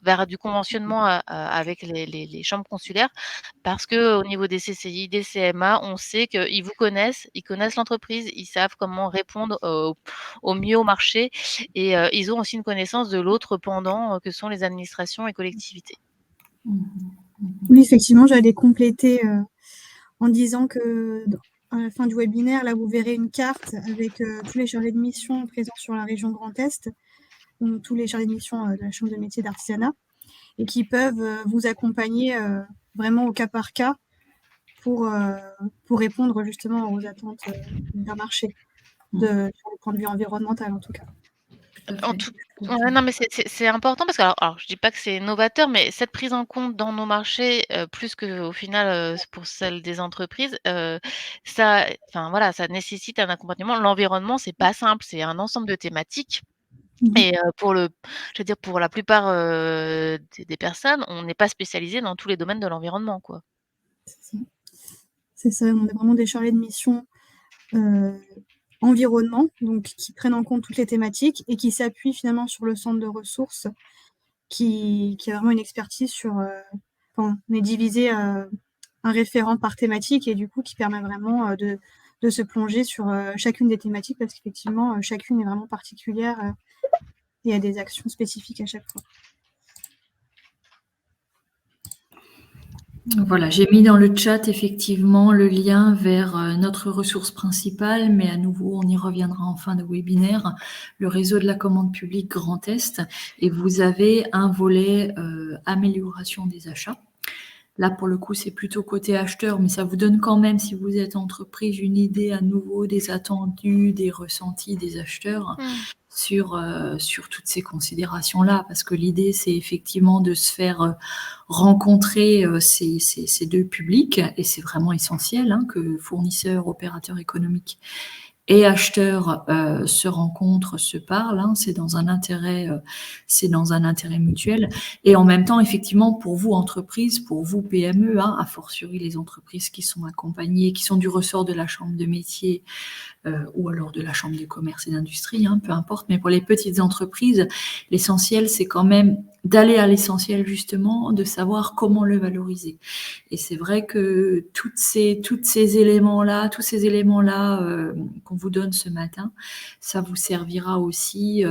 vers du conventionnement avec les chambres consulaires parce que au niveau des CCI, des CMA, on sait qu'ils vous connaissent, ils connaissent l'entreprise, ils savent comment répondre au mieux au marché et ils ont aussi une connaissance de l'autre pendant que sont les administrations et collectivités. Oui, effectivement, j'allais compléter en disant que à la fin du webinaire, là, vous verrez une carte avec tous les chargés de mission présents sur la région Grand Est, donc tous les chargés de mission de la Chambre de métiers d'artisanat, et qui peuvent vous accompagner vraiment au cas par cas pour répondre justement aux attentes d'un marché, sur le point de vue environnemental en tout cas. En tout Ouais, non, mais c'est important parce que alors je dis pas que c'est novateur, mais cette prise en compte dans nos marchés, plus qu'au final, pour celle des entreprises, ça enfin voilà, ça nécessite un accompagnement. L'environnement, c'est pas simple, c'est un ensemble de thématiques et je veux dire pour la plupart, des personnes, on n'est pas spécialisé dans tous les domaines de l'environnement, quoi. C'est ça, on a vraiment des chargés de mission environnement, donc qui prennent en compte toutes les thématiques et qui s'appuient finalement sur le centre de ressources qui a vraiment une expertise sur. Enfin, on est divisé un référent par thématique et du coup qui permet vraiment de se plonger sur chacune des thématiques parce qu'effectivement chacune est vraiment particulière et a des actions spécifiques à chaque fois. Voilà, j'ai mis dans le chat effectivement le lien vers notre ressource principale, mais à nouveau, on y reviendra en fin de webinaire, le réseau de la commande publique Grand Est, et vous avez un volet amélioration des achats. Là, pour le coup, c'est plutôt côté acheteur, mais ça vous donne quand même, si vous êtes entreprise, une idée à nouveau des attendus, des ressentis des acheteurs sur toutes ces considérations-là, parce que l'idée, c'est effectivement de se faire rencontrer ces deux publics, et c'est vraiment essentiel que fournisseurs, opérateurs économiques et acheteurs se rencontrent, se parlent. C'est dans un intérêt mutuel. Et en même temps, effectivement, pour vous entreprises, pour vous PME, a fortiori les entreprises qui sont accompagnées, qui sont du ressort de la chambre de métier ou alors de la chambre de commerce et d'industrie, peu importe. Mais pour les petites entreprises, l'essentiel, c'est quand même d'aller à l'essentiel justement, de savoir comment le valoriser. Et c'est vrai que tous ces éléments-là qu'on vous donne ce matin, ça vous servira aussi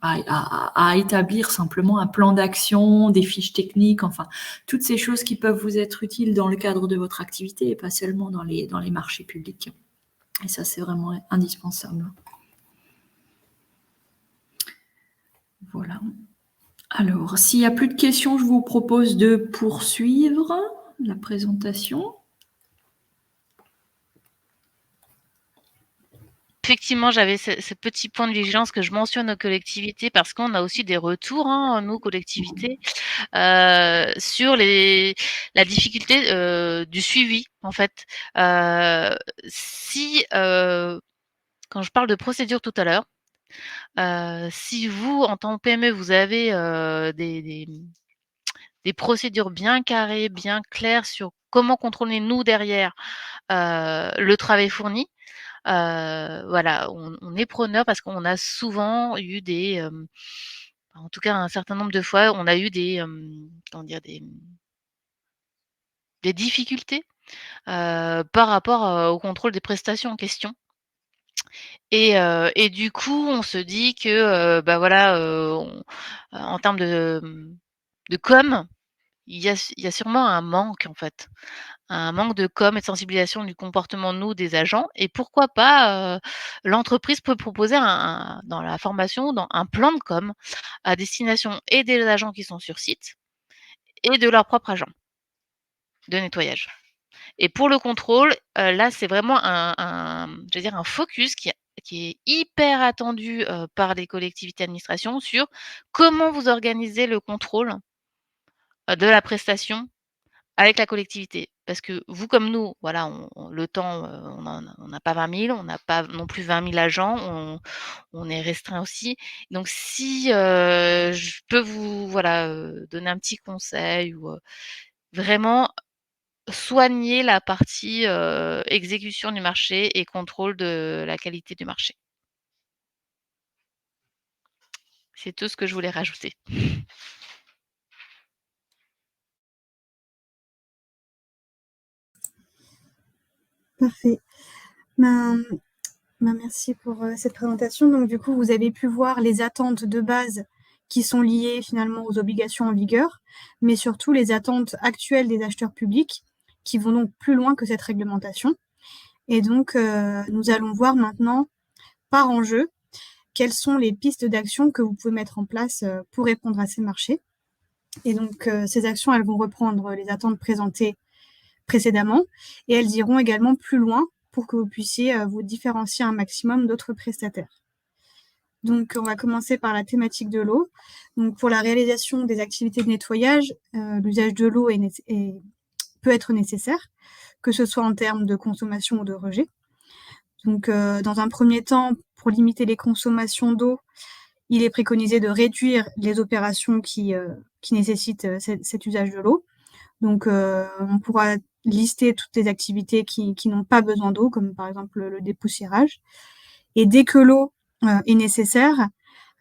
à établir simplement un plan d'action, des fiches techniques, enfin toutes ces choses qui peuvent vous être utiles dans le cadre de votre activité et pas seulement dans les marchés publics. Et ça, c'est vraiment indispensable. Voilà. Alors, s'il n'y a plus de questions, je vous propose de poursuivre la présentation. Effectivement, j'avais ce petit point de vigilance que je mentionne aux collectivités parce qu'on a aussi des retours, nous, collectivités, sur la difficulté du suivi, en fait. Quand je parle de procédure tout à l'heure, si vous, en tant que PME, vous avez des procédures bien carrées, bien claires sur comment contrôler, nous, derrière, le travail fourni, voilà, on est preneur parce qu'on a souvent eu en tout cas un certain nombre de fois, on a eu comment dire? Des difficultés, par rapport, au contrôle des prestations en question et du coup, on se dit que, bah, voilà, en termes de com, il y a sûrement un manque, en fait. Un manque de com et de sensibilisation du comportement, nous, des agents et pourquoi pas, l'entreprise peut proposer dans la formation, dans un plan de com à destination et des agents qui sont sur site et de leurs propres agents de nettoyage. Et pour le contrôle, là, c'est vraiment je vais dire un focus qui est hyper attendu, par les collectivités administrations sur comment vous organisez le contrôle, de la prestation avec la collectivité. Parce que vous comme nous, voilà, le temps, on n'a pas 20 000, on n'a pas non plus 20 000 agents, on est restreint aussi. Donc si, je peux vous, voilà, donner un petit conseil ou, vraiment soigner la partie, exécution du marché et contrôle de la qualité du marché. C'est tout ce que je voulais rajouter. Parfait. Merci pour cette présentation. Donc, du coup, vous avez pu voir les attentes de base qui sont liées finalement aux obligations en vigueur, mais surtout les attentes actuelles des acheteurs publics qui vont donc plus loin que cette réglementation. Et donc, nous allons voir maintenant par enjeu quelles sont les pistes d'action que vous pouvez mettre en place pour répondre à ces marchés. Et donc, ces actions, elles vont reprendre les attentes présentées précédemment et elles iront également plus loin pour que vous puissiez vous différencier un maximum d'autres prestataires. Donc, on va commencer par la thématique de l'eau. Donc, pour la réalisation des activités de nettoyage, l'usage de l'eau peut être nécessaire, que ce soit en termes de consommation ou de rejet. Donc, dans un premier temps, pour limiter les consommations d'eau, il est préconisé de réduire les opérations qui nécessitent cet usage de l'eau. Donc, on pourra lister toutes les activités qui n'ont pas besoin d'eau, comme par exemple le dépoussiérage. Et dès que l'eau est nécessaire,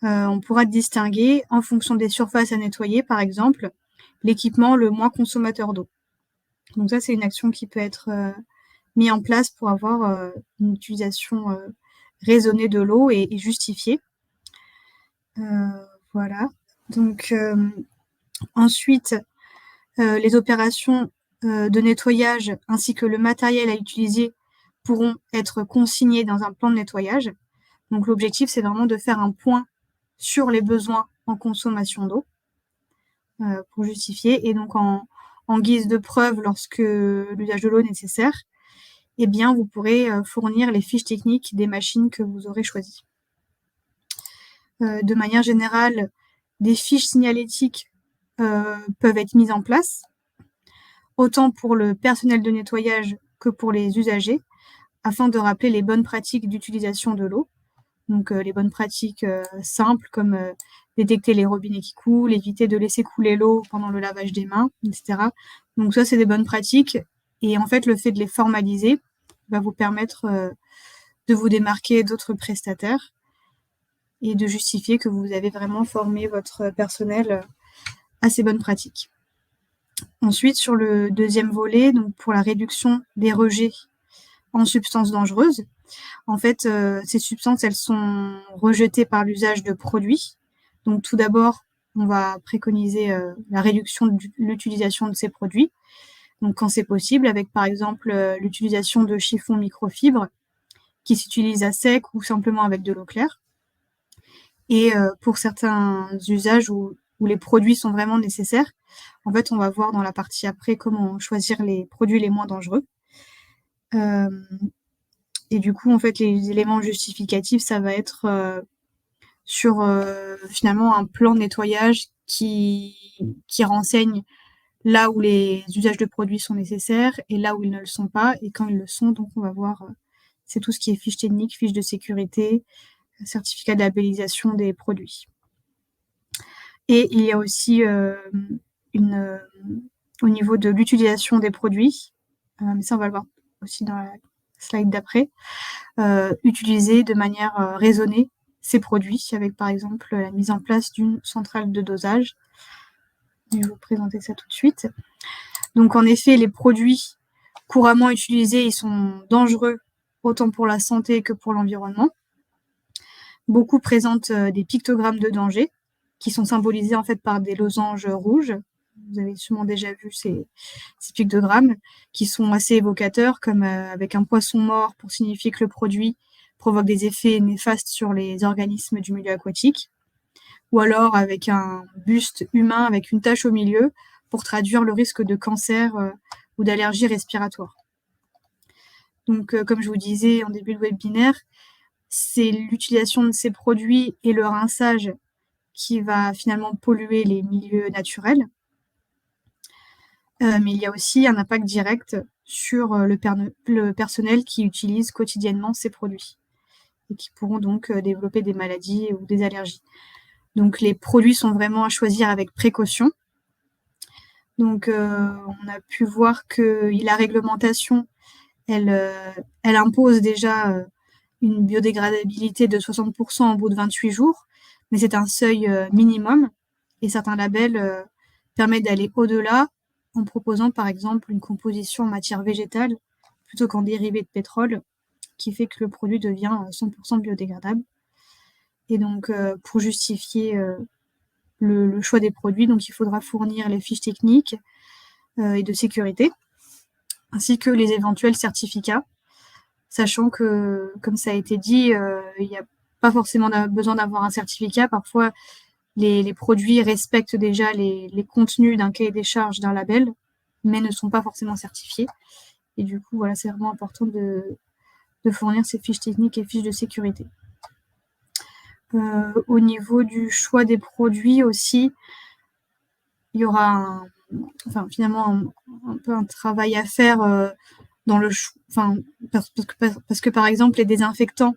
on pourra distinguer, en fonction des surfaces à nettoyer, par exemple, l'équipement le moins consommateur d'eau. Donc ça, c'est une action qui peut être mise en place pour avoir une utilisation raisonnée de l'eau et justifiée. Voilà. Donc ensuite, les opérations de nettoyage ainsi que le matériel à utiliser pourront être consignés dans un plan de nettoyage. Donc l'objectif, c'est vraiment de faire un point sur les besoins en consommation d'eau pour justifier. Et donc en guise de preuve, lorsque l'usage de l'eau est nécessaire, eh bien, vous pourrez fournir les fiches techniques des machines que vous aurez choisies. De manière générale, des fiches signalétiques peuvent être mises en place, autant pour le personnel de nettoyage que pour les usagers, afin de rappeler les bonnes pratiques d'utilisation de l'eau. Donc les bonnes pratiques simples comme détecter les robinets qui coulent, éviter de laisser couler l'eau pendant le lavage des mains, etc. Donc ça, c'est des bonnes pratiques. Et en fait, le fait de les formaliser va vous permettre de vous démarquer d'autres prestataires et de justifier que vous avez vraiment formé votre personnel à ces bonnes pratiques. Ensuite, sur le deuxième volet, donc pour la réduction des rejets en substances dangereuses, en fait, ces substances, elles sont rejetées par l'usage de produits. Donc tout d'abord, on va préconiser la réduction de l'utilisation de ces produits. Donc quand c'est possible, avec par exemple l'utilisation de chiffons microfibres qui s'utilisent à sec ou simplement avec de l'eau claire. Et pour certains usages où les produits sont vraiment nécessaires, en fait, on va voir dans la partie après comment choisir les produits les moins dangereux. Et du coup, en fait, les éléments justificatifs, ça va être sur finalement un plan de nettoyage qui renseigne là où les usages de produits sont nécessaires et là où ils ne le sont pas. Et quand ils le sont, donc on va voir, c'est tout ce qui est fiche technique, fiche de sécurité, certificat de labellisation des produits. Et il y a aussi au niveau de l'utilisation des produits, mais ça on va le voir aussi dans la slide d'après, utiliser de manière raisonnée ces produits, avec par exemple la mise en place d'une centrale de dosage. Je vais vous présenter ça tout de suite. Donc en effet, les produits couramment utilisés, ils sont dangereux autant pour la santé que pour l'environnement. Beaucoup présentent des pictogrammes de danger qui sont symbolisés en fait par des losanges rouges. Vous avez sûrement déjà vu ces pictogrammes qui sont assez évocateurs, comme avec un poisson mort pour signifier que le produit provoque des effets néfastes sur les organismes du milieu aquatique, ou alors avec un buste humain avec une tache au milieu pour traduire le risque de cancer ou d'allergie respiratoire. Donc, comme je vous disais en début de webinaire, c'est l'utilisation de ces produits et le rinçage qui va finalement polluer les milieux naturels. Mais il y a aussi un impact direct sur le personnel qui utilise quotidiennement ces produits et qui pourront donc développer des maladies ou des allergies. Donc les produits sont vraiment à choisir avec précaution. Donc on a pu voir que la réglementation, elle impose déjà une biodégradabilité de 60% au bout de 28 jours, mais c'est un seuil minimum et certains labels permettent d'aller au-delà en proposant par exemple une composition en matière végétale plutôt qu'en dérivé de pétrole, qui fait que le produit devient 100% biodégradable. Et donc pour justifier le choix des produits, donc il faudra fournir les fiches techniques et de sécurité, ainsi que les éventuels certificats, sachant que, comme ça a été dit, il n'y a pas forcément besoin d'avoir un certificat. Parfois, les produits respectent déjà les contenus d'un cahier des charges d'un label, mais ne sont pas forcément certifiés. Et du coup, voilà, c'est vraiment important de fournir ces fiches techniques et fiches de sécurité. Au niveau du choix des produits aussi, il y aura finalement un peu un travail à faire dans le parce que par exemple les désinfectants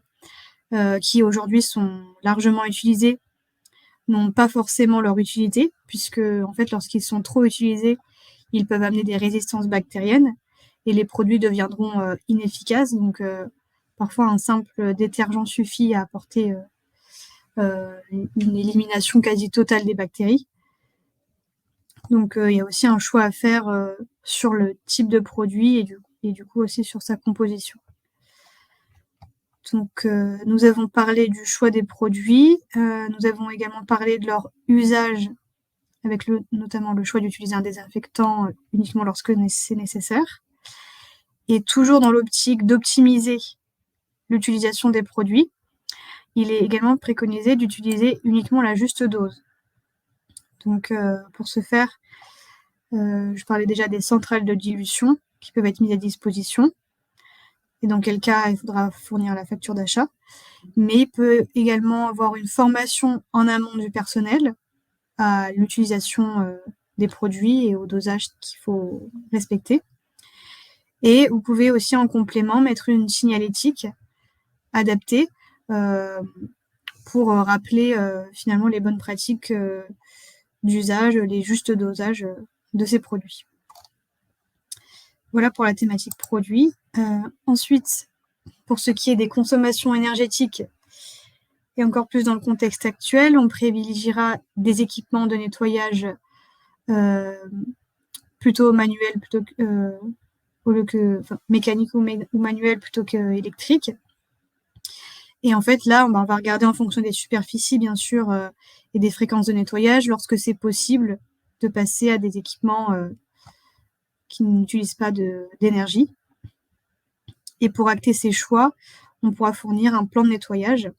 qui aujourd'hui sont largement utilisés n'ont pas forcément leur utilité, puisque en fait lorsqu'ils sont trop utilisés, ils peuvent amener des résistances bactériennes et les produits deviendront inefficaces. Donc parfois un simple détergent suffit à apporter une élimination quasi totale des bactéries. Donc il y a aussi un choix à faire sur le type de produit et du coup aussi sur sa composition. Donc nous avons parlé du choix des produits, nous avons également parlé de leur usage avec notamment le choix d'utiliser un désinfectant uniquement lorsque c'est nécessaire. Et toujours dans l'optique d'optimiser l'utilisation des produits, il est également préconisé d'utiliser uniquement la juste dose. Donc, pour ce faire, je parlais déjà des centrales de dilution qui peuvent être mises à disposition, et dans quel cas il faudra fournir la facture d'achat. Mais il peut également avoir une formation en amont du personnel à l'utilisation des produits et au dosage qu'il faut respecter. Et vous pouvez aussi en complément mettre une signalétique adaptée pour rappeler finalement les bonnes pratiques d'usage, les justes dosages de ces produits. Voilà pour la thématique produit. Ensuite, pour ce qui est des consommations énergétiques, et encore plus dans le contexte actuel, on privilégiera des équipements de nettoyage plutôt manuels mécaniques ou manuels plutôt qu'électriques. Et en fait, là, on va regarder en fonction des superficies, bien sûr, et des fréquences de nettoyage, lorsque c'est possible de passer à des équipements qui n'utilisent pas d'énergie. Et pour acter ces choix, on pourra fournir un plan de nettoyage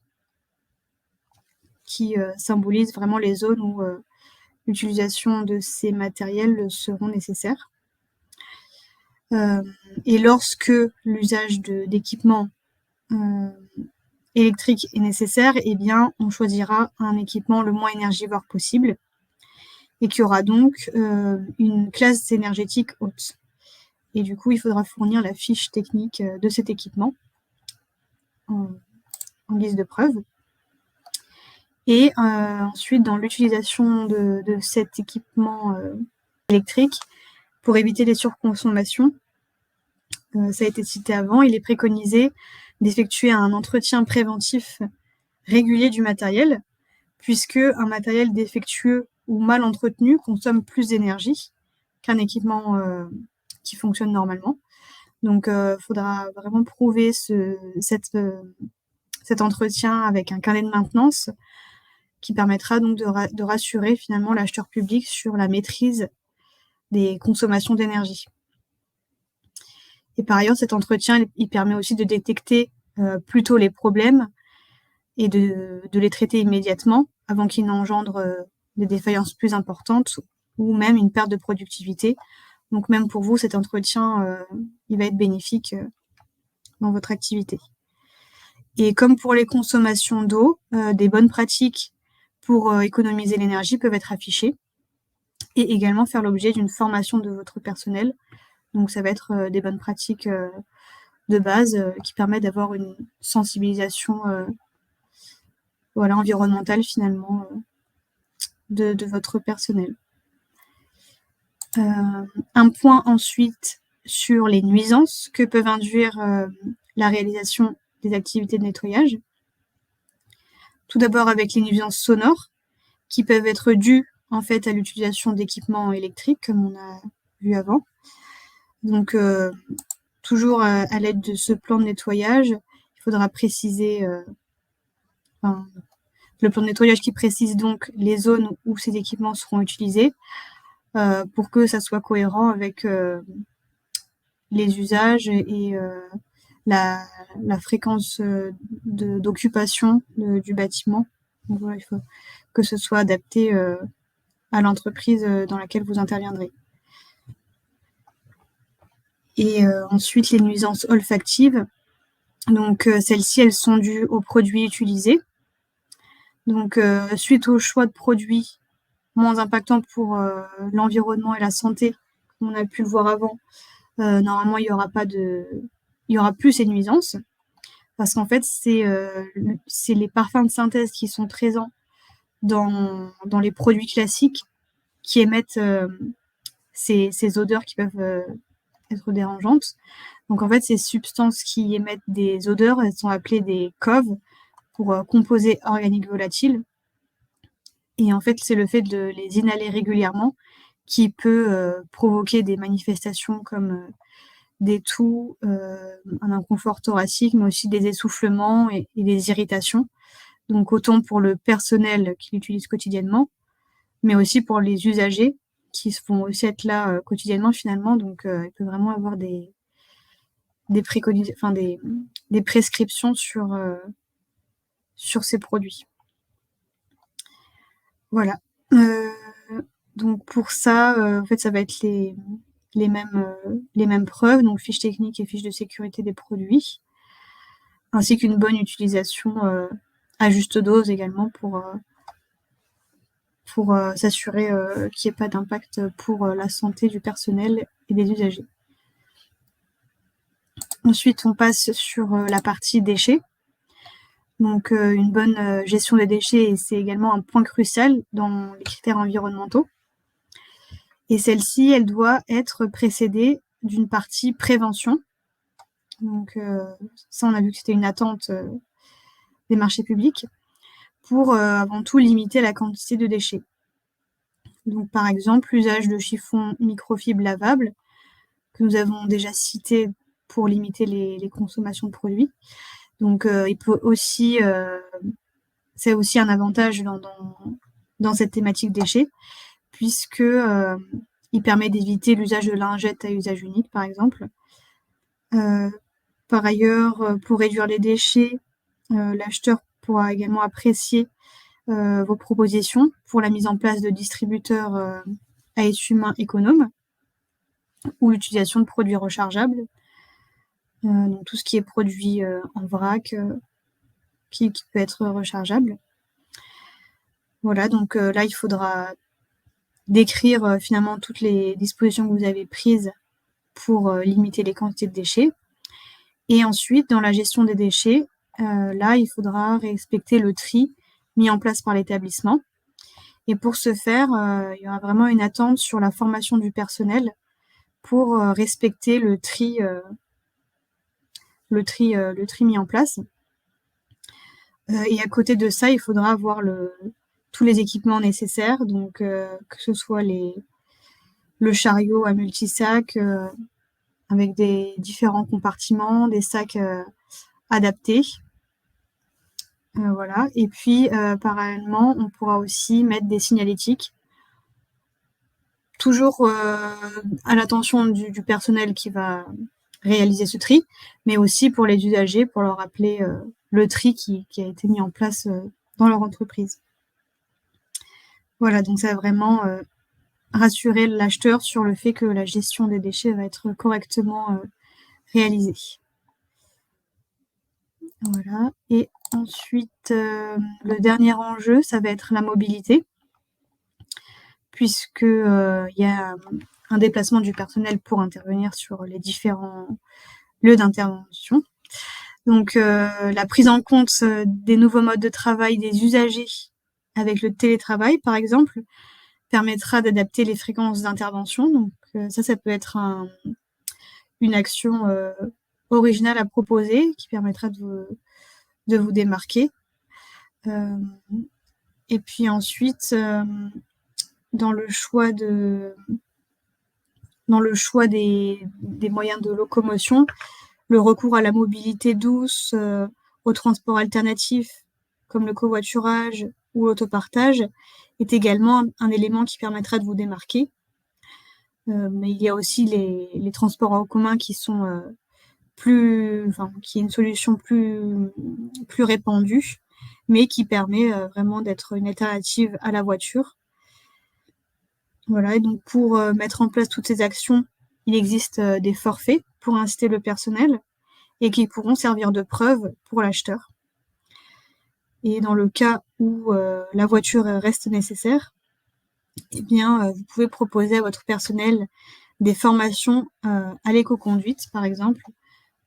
qui symbolise vraiment les zones où l'utilisation de ces matériels seront nécessaires. Et lorsque l'usage d'équipements électriques est nécessaire, eh bien, on choisira un équipement le moins énergivore possible et qui aura donc une classe énergétique haute. Et du coup, il faudra fournir la fiche technique de cet équipement en guise de preuve. Et ensuite, dans l'utilisation de cet équipement électrique, pour éviter les surconsommations, ça a été cité avant, il est préconisé d'effectuer un entretien préventif régulier du matériel, puisque un matériel défectueux ou mal entretenu consomme plus d'énergie qu'un équipement qui fonctionne normalement. Donc, il faudra vraiment prouver cet entretien avec un carnet de maintenance qui permettra donc de rassurer finalement l'acheteur public sur la maîtrise des consommations d'énergie. Et par ailleurs, cet entretien, il permet aussi de détecter plus tôt les problèmes et de les traiter immédiatement avant qu'ils n'engendrent des défaillances plus importantes ou même une perte de productivité. Donc même pour vous, cet entretien, il va être bénéfique dans votre activité. Et comme pour les consommations d'eau, des bonnes pratiques pour économiser l'énergie peuvent être affichées et également faire l'objet d'une formation de votre personnel. Donc ça va être des bonnes pratiques de base qui permettent d'avoir une sensibilisation environnementale finalement de votre personnel. Un point ensuite sur les nuisances que peuvent induire la réalisation des activités de nettoyage. Tout d'abord avec les nuisances sonores qui peuvent être dues en fait à l'utilisation d'équipements électriques comme on a vu avant. Donc toujours à l'aide de ce plan de nettoyage, il faudra préciser le plan de nettoyage qui précise donc les zones où ces équipements seront utilisés pour que ça soit cohérent avec les usages et la fréquence d'occupation du bâtiment. Donc voilà, il faut que ce soit adapté à l'entreprise dans laquelle vous interviendrez. Et ensuite, les nuisances olfactives. Donc, celles-ci, elles sont dues aux produits utilisés. Donc, suite au choix de produits moins impactants pour l'environnement et la santé, comme on a pu le voir avant, normalement, il y aura plus ces nuisances. Parce qu'en fait, c'est les parfums de synthèse qui sont présents dans les produits classiques qui émettent ces odeurs qui peuvent être dérangeantes. Donc en fait, ces substances qui émettent des odeurs, elles sont appelées des COV pour composés organiques volatiles. Et en fait, c'est le fait de les inhaler régulièrement qui peut provoquer des manifestations comme des toux, un inconfort thoracique, mais aussi des essoufflements et des irritations. Donc autant pour le personnel qui l'utilise quotidiennement, mais aussi pour les usagers qui vont aussi être là quotidiennement finalement. Donc, il peut vraiment avoir des prescriptions sur ces produits. Voilà. Donc pour ça, en fait, ça va être les mêmes preuves, donc fiche technique et fiche de sécurité des produits, ainsi qu'une bonne utilisation à juste dose également pour s'assurer qu'il n'y ait pas d'impact pour la santé du personnel et des usagers. Ensuite, on passe sur la partie déchets. Donc, une bonne gestion des déchets, c'est également un point crucial dans les critères environnementaux. Et celle-ci, elle doit être précédée d'une partie prévention. Donc, ça, on a vu que c'était une attente des marchés publics pour avant tout limiter la quantité de déchets. Donc, par exemple, l'usage de chiffons microfibres lavables, que nous avons déjà cité pour limiter les consommations de produits. Donc, il peut aussi, c'est aussi un avantage dans cette thématique déchets, puisque il permet d'éviter l'usage de lingettes à usage unique, par exemple. Par ailleurs, pour réduire les déchets, l'acheteur pourra également apprécier vos propositions pour la mise en place de distributeurs à essuie-mains économes ou l'utilisation de produits rechargeables. Donc tout ce qui est produit en vrac qui peut être rechargeable. Voilà, donc là, il faudra décrire finalement toutes les dispositions que vous avez prises pour limiter les quantités de déchets. Et ensuite, dans la gestion des déchets, là, il faudra respecter le tri mis en place par l'établissement. Et pour ce faire, il y aura vraiment une attente sur la formation du personnel pour respecter le tri mis en place. Et à côté de ça, il faudra avoir tous les équipements nécessaires, donc que ce soit le chariot à multisac avec des différents compartiments, des sacs adaptés. Voilà. Et puis, parallèlement, on pourra aussi mettre des signalétiques, toujours à l'attention du personnel qui va réaliser ce tri, mais aussi pour les usagers, pour leur rappeler le tri qui a été mis en place dans leur entreprise. Voilà, donc ça va vraiment rassurer l'acheteur sur le fait que la gestion des déchets va être correctement réalisée. Voilà. Et ensuite, le dernier enjeu, ça va être la mobilité, puisque il y a un déplacement du personnel pour intervenir sur les différents lieux d'intervention. Donc, la prise en compte des nouveaux modes de travail des usagers avec le télétravail, par exemple, permettra d'adapter les fréquences d'intervention. Donc, ça peut être une action originale à proposer qui permettra de vous démarquer. Et puis ensuite, dans le choix des moyens de locomotion, le recours à la mobilité douce, au transport alternatif comme le covoiturage ou l'autopartage est également un élément qui permettra de vous démarquer. Mais il y a aussi les transports en commun qui sont qui est une solution plus répandue, mais qui permet vraiment d'être une alternative à la voiture. Voilà, et donc pour mettre en place toutes ces actions, il existe des forfaits pour inciter le personnel et qui pourront servir de preuve pour l'acheteur. Et dans le cas où la voiture reste nécessaire, eh bien, vous pouvez proposer à votre personnel des formations à l'éco-conduite, par exemple,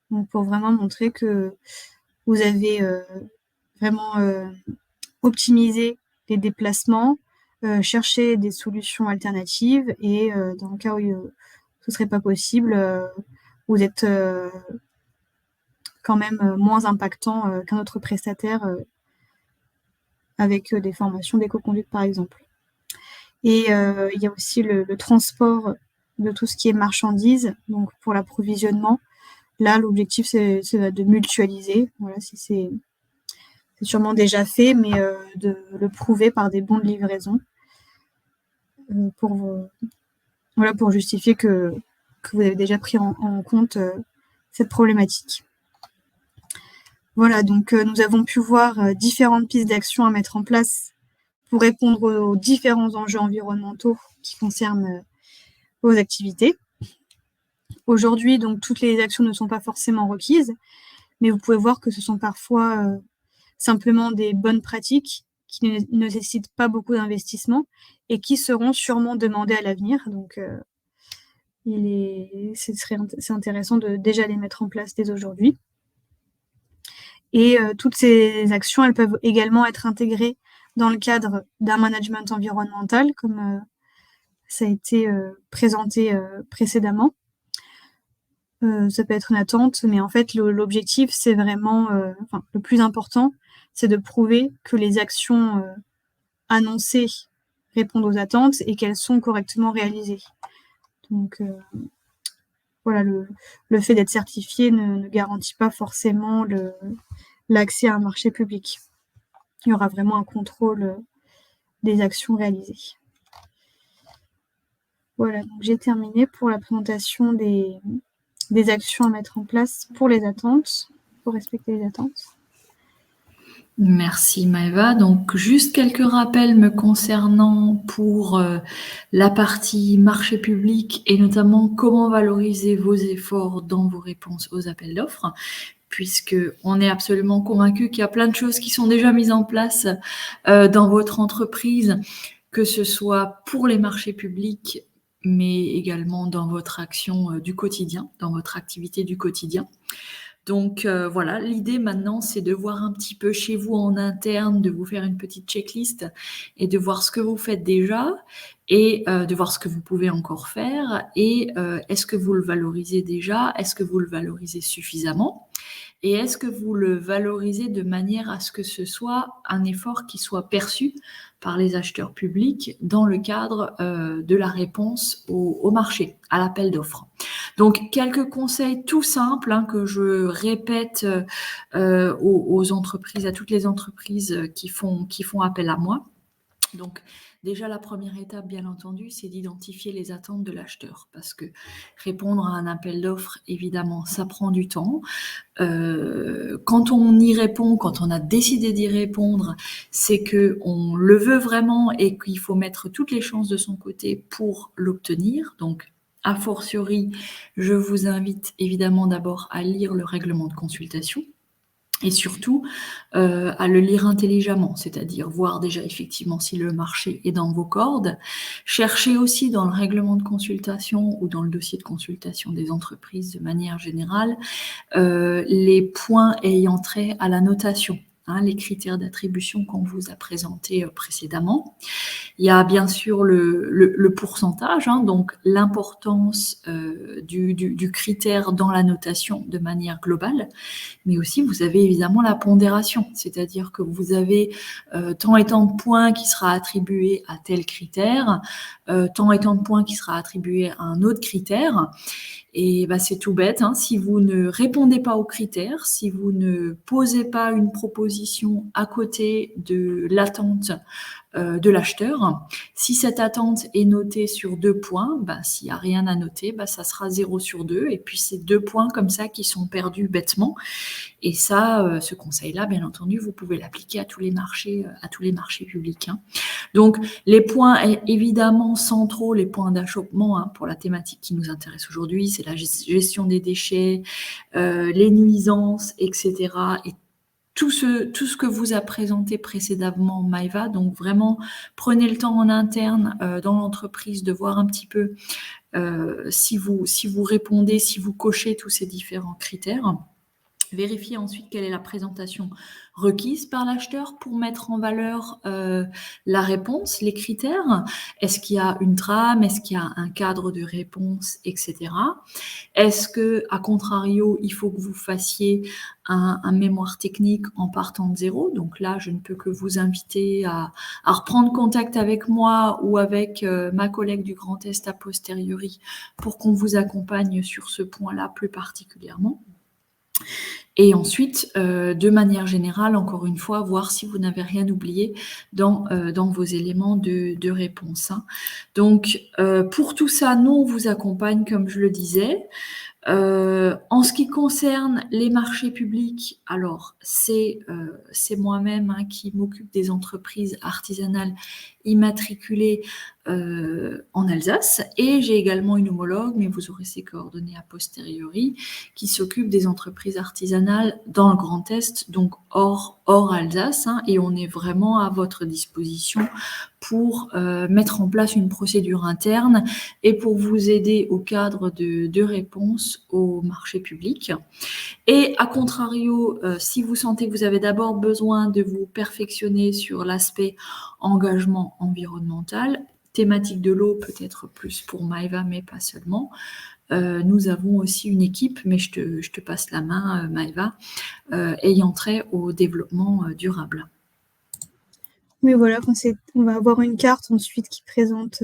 donc pour vraiment montrer que vous avez vraiment optimisé les déplacements, chercher des solutions alternatives et dans le cas où ce serait pas possible, vous êtes quand même moins impactant qu'un autre prestataire avec des formations d'éco-conduite par exemple. Et il y a aussi le transport de tout ce qui est marchandises, donc pour l'approvisionnement. Là, l'objectif, c'est de mutualiser. Voilà, si c'est sûrement déjà fait, mais de le prouver par des bons de livraison. pour justifier que vous avez déjà pris en compte cette problématique. Voilà, donc nous avons pu voir différentes pistes d'action à mettre en place pour répondre aux différents enjeux environnementaux qui concernent vos activités. Aujourd'hui, donc, toutes les actions ne sont pas forcément requises, mais vous pouvez voir que ce sont parfois simplement des bonnes pratiques qui ne nécessitent pas beaucoup d'investissement et qui seront sûrement demandées à l'avenir. Donc, c'est intéressant de déjà les mettre en place dès aujourd'hui. Et toutes ces actions, elles peuvent également être intégrées dans le cadre d'un management environnemental, comme ça a été présenté précédemment. Ça peut être une attente, mais en fait, l'objectif, c'est vraiment, le plus important, c'est de prouver que les actions annoncées répondent aux attentes et qu'elles sont correctement réalisées. Donc, voilà, le fait d'être certifié ne garantit pas forcément l'accès à un marché public. Il y aura vraiment un contrôle des actions réalisées. Voilà, donc j'ai terminé pour la présentation des actions à mettre en place pour les attentes, pour respecter les attentes. Merci Maëva. Donc juste quelques rappels me concernant pour la partie marché public et notamment comment valoriser vos efforts dans vos réponses aux appels d'offres, puisque on est absolument convaincu qu'il y a plein de choses qui sont déjà mises en place dans votre entreprise, que ce soit pour les marchés publics, mais également dans votre action du quotidien, dans votre activité du quotidien. Donc voilà, l'idée maintenant, c'est de voir un petit peu chez vous en interne, de vous faire une petite checklist et de voir ce que vous faites déjà et de voir ce que vous pouvez encore faire et est-ce que vous le valorisez déjà, est-ce que vous le valorisez suffisamment et est-ce que vous le valorisez de manière à ce que ce soit un effort qui soit perçu par les acheteurs publics dans le cadre de la réponse au marché, à l'appel d'offres. Donc, quelques conseils tout simples que je répète aux entreprises, à toutes les entreprises qui font appel à moi. Donc, déjà, la première étape, bien entendu, c'est d'identifier les attentes de l'acheteur parce que répondre à un appel d'offres, évidemment, ça prend du temps. Quand on y répond, quand on a décidé d'y répondre, c'est qu'on le veut vraiment et qu'il faut mettre toutes les chances de son côté pour l'obtenir. Donc, a fortiori, je vous invite évidemment d'abord à lire le règlement de consultation et surtout à le lire intelligemment, c'est-à-dire voir déjà effectivement si le marché est dans vos cordes. Cherchez aussi dans le règlement de consultation ou dans le dossier de consultation des entreprises de manière générale les points ayant trait à la notation. Les critères d'attribution qu'on vous a présentés précédemment. Il y a bien sûr le pourcentage, donc l'importance du critère dans la notation de manière globale, mais aussi vous avez évidemment la pondération, c'est-à-dire que vous avez tant et tant de points qui sera attribué à tel critère, tant et tant de points qui sera attribué à un autre critère. Et c'est tout bête, si vous ne répondez pas aux critères, si vous ne posez pas une proposition à côté de l'attente de l'acheteur, si cette attente est notée sur 2 points, s'il n'y a rien à noter, ça sera 0 sur 2, et puis c'est 2 points comme ça qui sont perdus bêtement. Et ça, ce conseil-là, bien entendu, vous pouvez l'appliquer à tous les marchés publics. Donc, les points évidemment centraux, les points d'achoppement pour la thématique qui nous intéresse aujourd'hui, c'est la gestion des déchets, les nuisances, etc. Et tout ce que vous a présenté précédemment Maëva. Donc, vraiment, prenez le temps en interne dans l'entreprise de voir un petit peu si vous répondez, si vous cochez tous ces différents critères. Vérifiez ensuite quelle est la présentation requise par l'acheteur pour mettre en valeur la réponse, les critères. Est-ce qu'il y a une trame? Est-ce qu'il y a un cadre de réponse, etc. Est-ce que, à contrario, il faut que vous fassiez un mémoire technique en partant de zéro? Donc là, je ne peux que vous inviter à reprendre contact avec moi ou avec ma collègue du Grand Est a posteriori pour qu'on vous accompagne sur ce point-là plus particulièrement. Et ensuite, de manière générale, encore une fois, voir si vous n'avez rien oublié dans vos éléments de réponse, hein. Donc, pour tout ça, nous, on vous accompagne, comme je le disais. En ce qui concerne les marchés publics, alors c'est moi-même, hein, qui m'occupe des entreprises artisanales immatriculées en Alsace, et j'ai également une homologue, mais vous aurez ses coordonnées a posteriori, qui s'occupe des entreprises artisanales dans le Grand Est, donc hors Alsace, hein, et on est vraiment à votre disposition pour mettre en place une procédure interne et pour vous aider au cadre de réponse au marché public. Et à contrario, si vous sentez que vous avez d'abord besoin de vous perfectionner sur l'aspect engagement environnemental, thématique de l'eau peut-être plus pour Maëva, mais pas seulement, nous avons aussi une équipe, mais je te passe la main, Maëva, ayant trait au développement durable. Oui, voilà, on va avoir une carte ensuite qui présente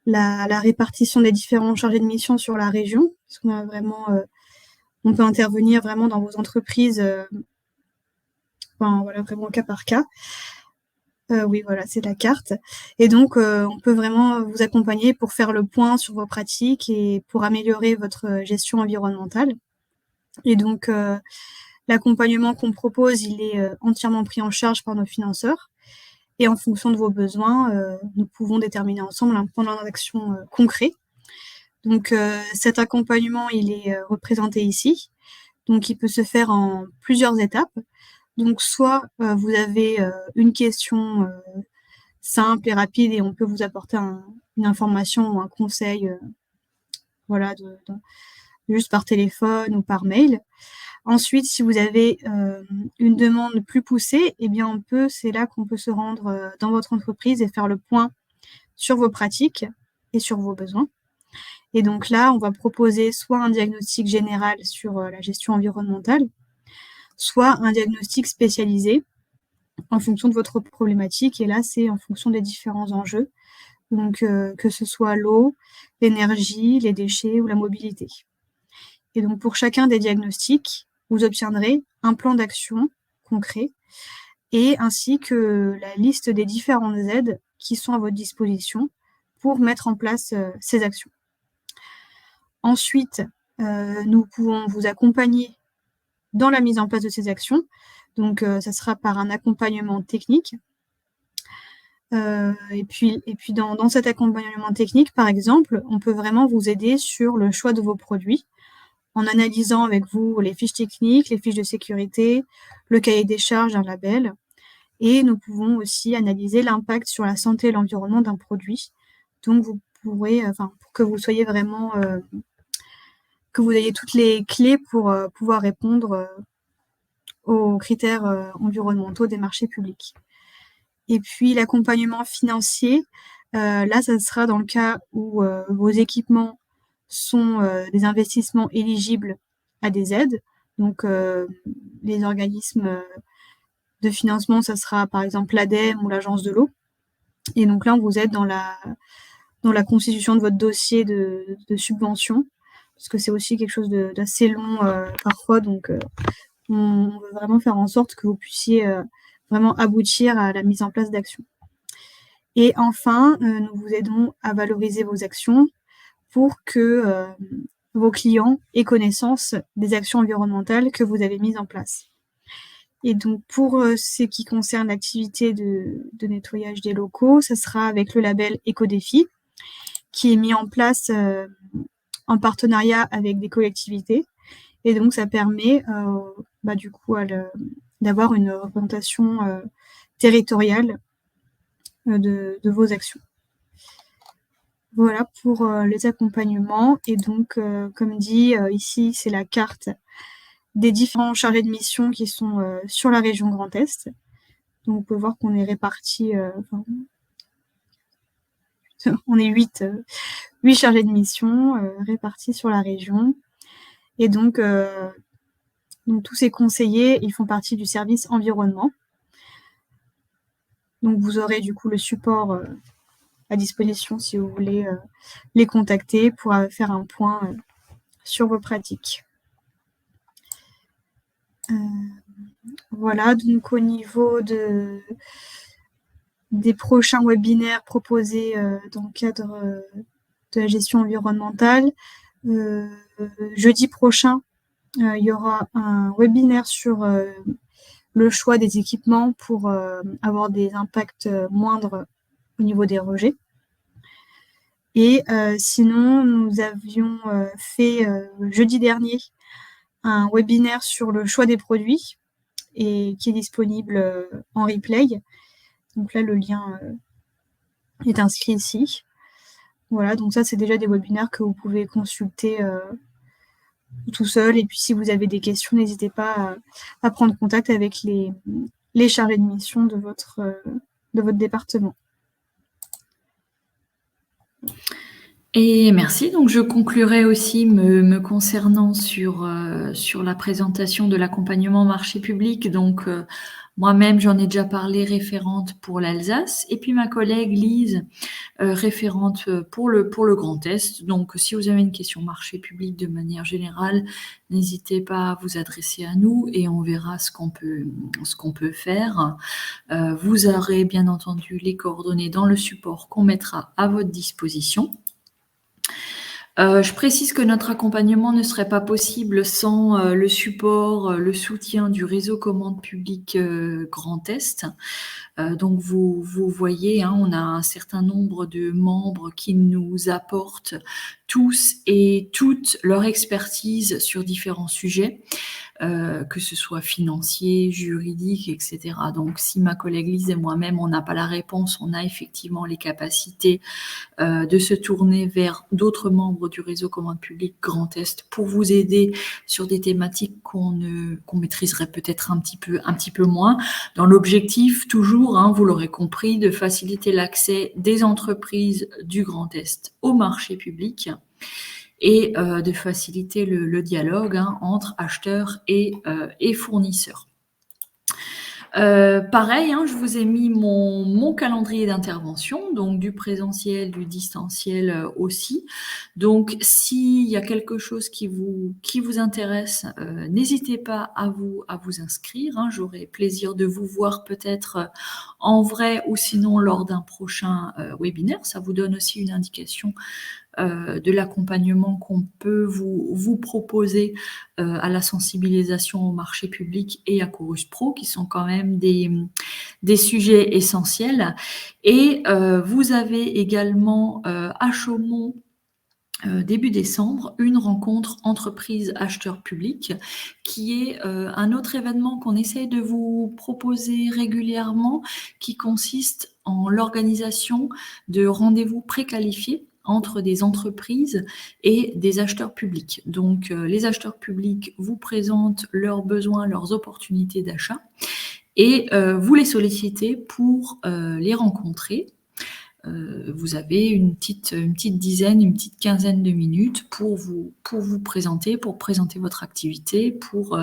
la répartition des différents chargés de mission sur la région, parce qu'on a vraiment, on peut intervenir vraiment dans vos entreprises, enfin voilà, vraiment cas par cas. Oui, voilà, c'est la carte. Et donc, on peut vraiment vous accompagner pour faire le point sur vos pratiques et pour améliorer votre gestion environnementale. Et donc, l'accompagnement qu'on propose, il est entièrement pris en charge par nos financeurs. Et en fonction de vos besoins, nous pouvons déterminer ensemble un plan d'action concret. Donc, cet accompagnement, il est représenté ici. Donc, il peut se faire en plusieurs étapes. Donc, soit vous avez une question simple et rapide et on peut vous apporter une information ou un conseil, voilà, juste par téléphone ou par mail. Ensuite, si vous avez une demande plus poussée, eh bien c'est là qu'on peut se rendre dans votre entreprise et faire le point sur vos pratiques et sur vos besoins. Et donc là, on va proposer soit un diagnostic général sur la gestion environnementale, soit un diagnostic spécialisé en fonction de votre problématique. Et là, c'est en fonction des différents enjeux, donc que ce soit l'eau, l'énergie, les déchets ou la mobilité. Et donc pour chacun des diagnostics, vous obtiendrez un plan d'action concret et ainsi que la liste des différentes aides qui sont à votre disposition pour mettre en place ces actions. Ensuite, nous pouvons vous accompagner dans la mise en place de ces actions. Donc, ça sera par un accompagnement technique. Et puis dans cet accompagnement technique, par exemple, on peut vraiment vous aider sur le choix de vos produits en analysant avec vous les fiches techniques, les fiches de sécurité, le cahier des charges d'un label. Et nous pouvons aussi analyser l'impact sur la santé et l'environnement d'un produit. Donc, vous pourrez, pour que vous soyez vraiment, que vous ayez toutes les clés pour pouvoir répondre aux critères environnementaux des marchés publics. Et puis, l'accompagnement financier, là, ça sera dans le cas où vos équipements sont des investissements éligibles à des aides. Donc, les organismes de financement, ça sera par exemple l'ADEME ou l'Agence de l'eau. Et donc là, on vous aide dans la constitution de votre dossier de subvention, parce que c'est aussi quelque chose d'assez long parfois. Donc, on veut vraiment faire en sorte que vous puissiez vraiment aboutir à la mise en place d'actions. Et enfin, nous vous aidons à valoriser vos actions pour que vos clients aient connaissance des actions environnementales que vous avez mises en place. Et donc, pour ce qui concerne l'activité de nettoyage des locaux, ça sera avec le label Éco-Défi, qui est mis en place en partenariat avec des collectivités. Et donc, ça permet du coup d'avoir une représentation territoriale de vos actions. Voilà pour les accompagnements. Et donc, comme dit, ici, c'est la carte des différents chargés de mission qui sont sur la région Grand Est. Donc, vous pouvez voir qu'on est répartis, on est 8 chargés de mission répartis sur la région. Et donc tous ces conseillers, ils font partie du service environnement. Donc, vous aurez du coup le support à disposition si vous voulez les contacter pour faire un point sur vos pratiques. Voilà, donc au niveau des prochains webinaires proposés dans le cadre de la gestion environnementale, jeudi prochain, il y aura un webinaire sur le choix des équipements pour avoir des impacts moindres au niveau des rejets. Et sinon, nous avions fait jeudi dernier un webinaire sur le choix des produits et qui est disponible en replay. Donc là, le lien est inscrit ici. Voilà, donc ça, c'est déjà des webinaires que vous pouvez consulter tout seul. Et puis, si vous avez des questions, n'hésitez pas à prendre contact avec les chargés de mission de votre département. Et merci. Donc, je conclurai aussi me concernant sur la présentation de l'accompagnement marché public. Donc, moi-même, j'en ai déjà parlé, référente pour l'Alsace, et puis ma collègue Lise, référente pour le Grand Est. Donc, si vous avez une question marché public de manière générale, n'hésitez pas à vous adresser à nous et on verra ce qu'on peut faire. Vous aurez bien entendu les coordonnées dans le support qu'on mettra à votre disposition. Je précise que notre accompagnement ne serait pas possible sans le support, le soutien du réseau commande publique Grand Est. Donc vous voyez, hein, on a un certain nombre de membres qui nous apportent tous et toutes leur expertise sur différents sujets, que ce soit financier, juridique, etc. Donc si ma collègue Lise et moi-même, on n'a pas la réponse, on a effectivement les capacités de se tourner vers d'autres membres du réseau commande publique Grand Est pour vous aider sur des thématiques qu'on maîtriserait peut-être un petit peu moins, dans l'objectif toujours, hein, vous l'aurez compris, de faciliter l'accès des entreprises du Grand Est au marché public et de faciliter le dialogue, hein, entre acheteurs et fournisseurs. Pareil, hein, je vous ai mis mon calendrier d'intervention, donc du présentiel, du distanciel aussi. Donc, s'il y a quelque chose qui vous intéresse, n'hésitez pas à vous inscrire, hein. J'aurai plaisir de vous voir peut-être en vrai ou sinon lors d'un prochain webinaire. Ça vous donne aussi une indication de l'accompagnement qu'on peut vous proposer à la sensibilisation au marché public et à Chorus Pro, qui sont quand même des sujets essentiels. Et vous avez également à Chaumont, début décembre, une rencontre entreprise-acheteur public qui est un autre événement qu'on essaye de vous proposer régulièrement, qui consiste en l'organisation de rendez-vous préqualifiés entre des entreprises et des acheteurs publics. Donc, les acheteurs publics vous présentent leurs besoins, leurs opportunités d'achat et vous les sollicitez pour les rencontrer. Vous avez une petite dizaine, une petite quinzaine de minutes pour vous présenter, pour présenter votre activité, pour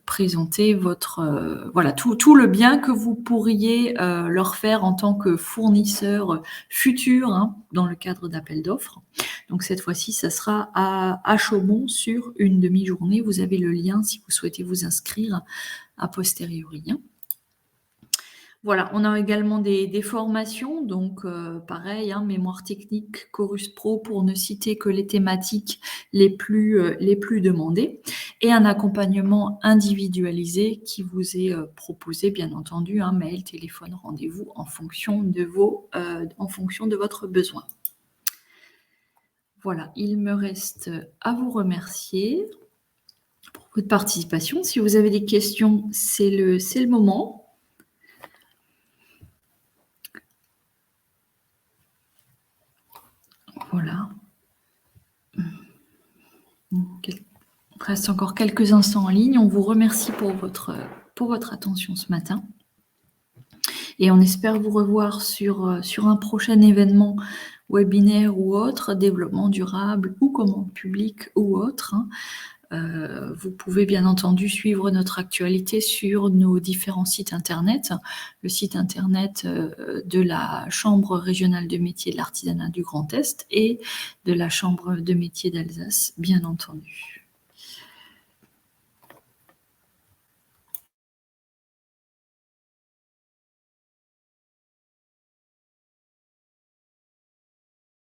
présenter votre voilà tout le bien que vous pourriez leur faire en tant que fournisseur futur, hein, dans le cadre d'appel d'offres. Donc cette fois-ci, ça sera à Chaumont sur une demi-journée. Vous avez le lien si vous souhaitez vous inscrire a posteriori, hein. Voilà, on a également des formations, donc pareil, hein, mémoire technique, Chorus Pro, pour ne citer que les thématiques les plus demandées, et un accompagnement individualisé qui vous est proposé, bien entendu, hein, mail, téléphone, rendez-vous, en fonction de votre besoin. Voilà, il me reste à vous remercier pour votre participation. Si vous avez des questions, c'est le moment. Voilà. Il reste encore quelques instants en ligne. On vous remercie pour votre attention ce matin. Et on espère vous revoir sur un prochain événement webinaire ou autre, développement durable ou commande publique ou autre, hein. Vous pouvez bien entendu suivre notre actualité sur nos différents sites internet, le site internet de la Chambre régionale de métiers de l'artisanat du Grand Est et de la Chambre de métiers d'Alsace, bien entendu.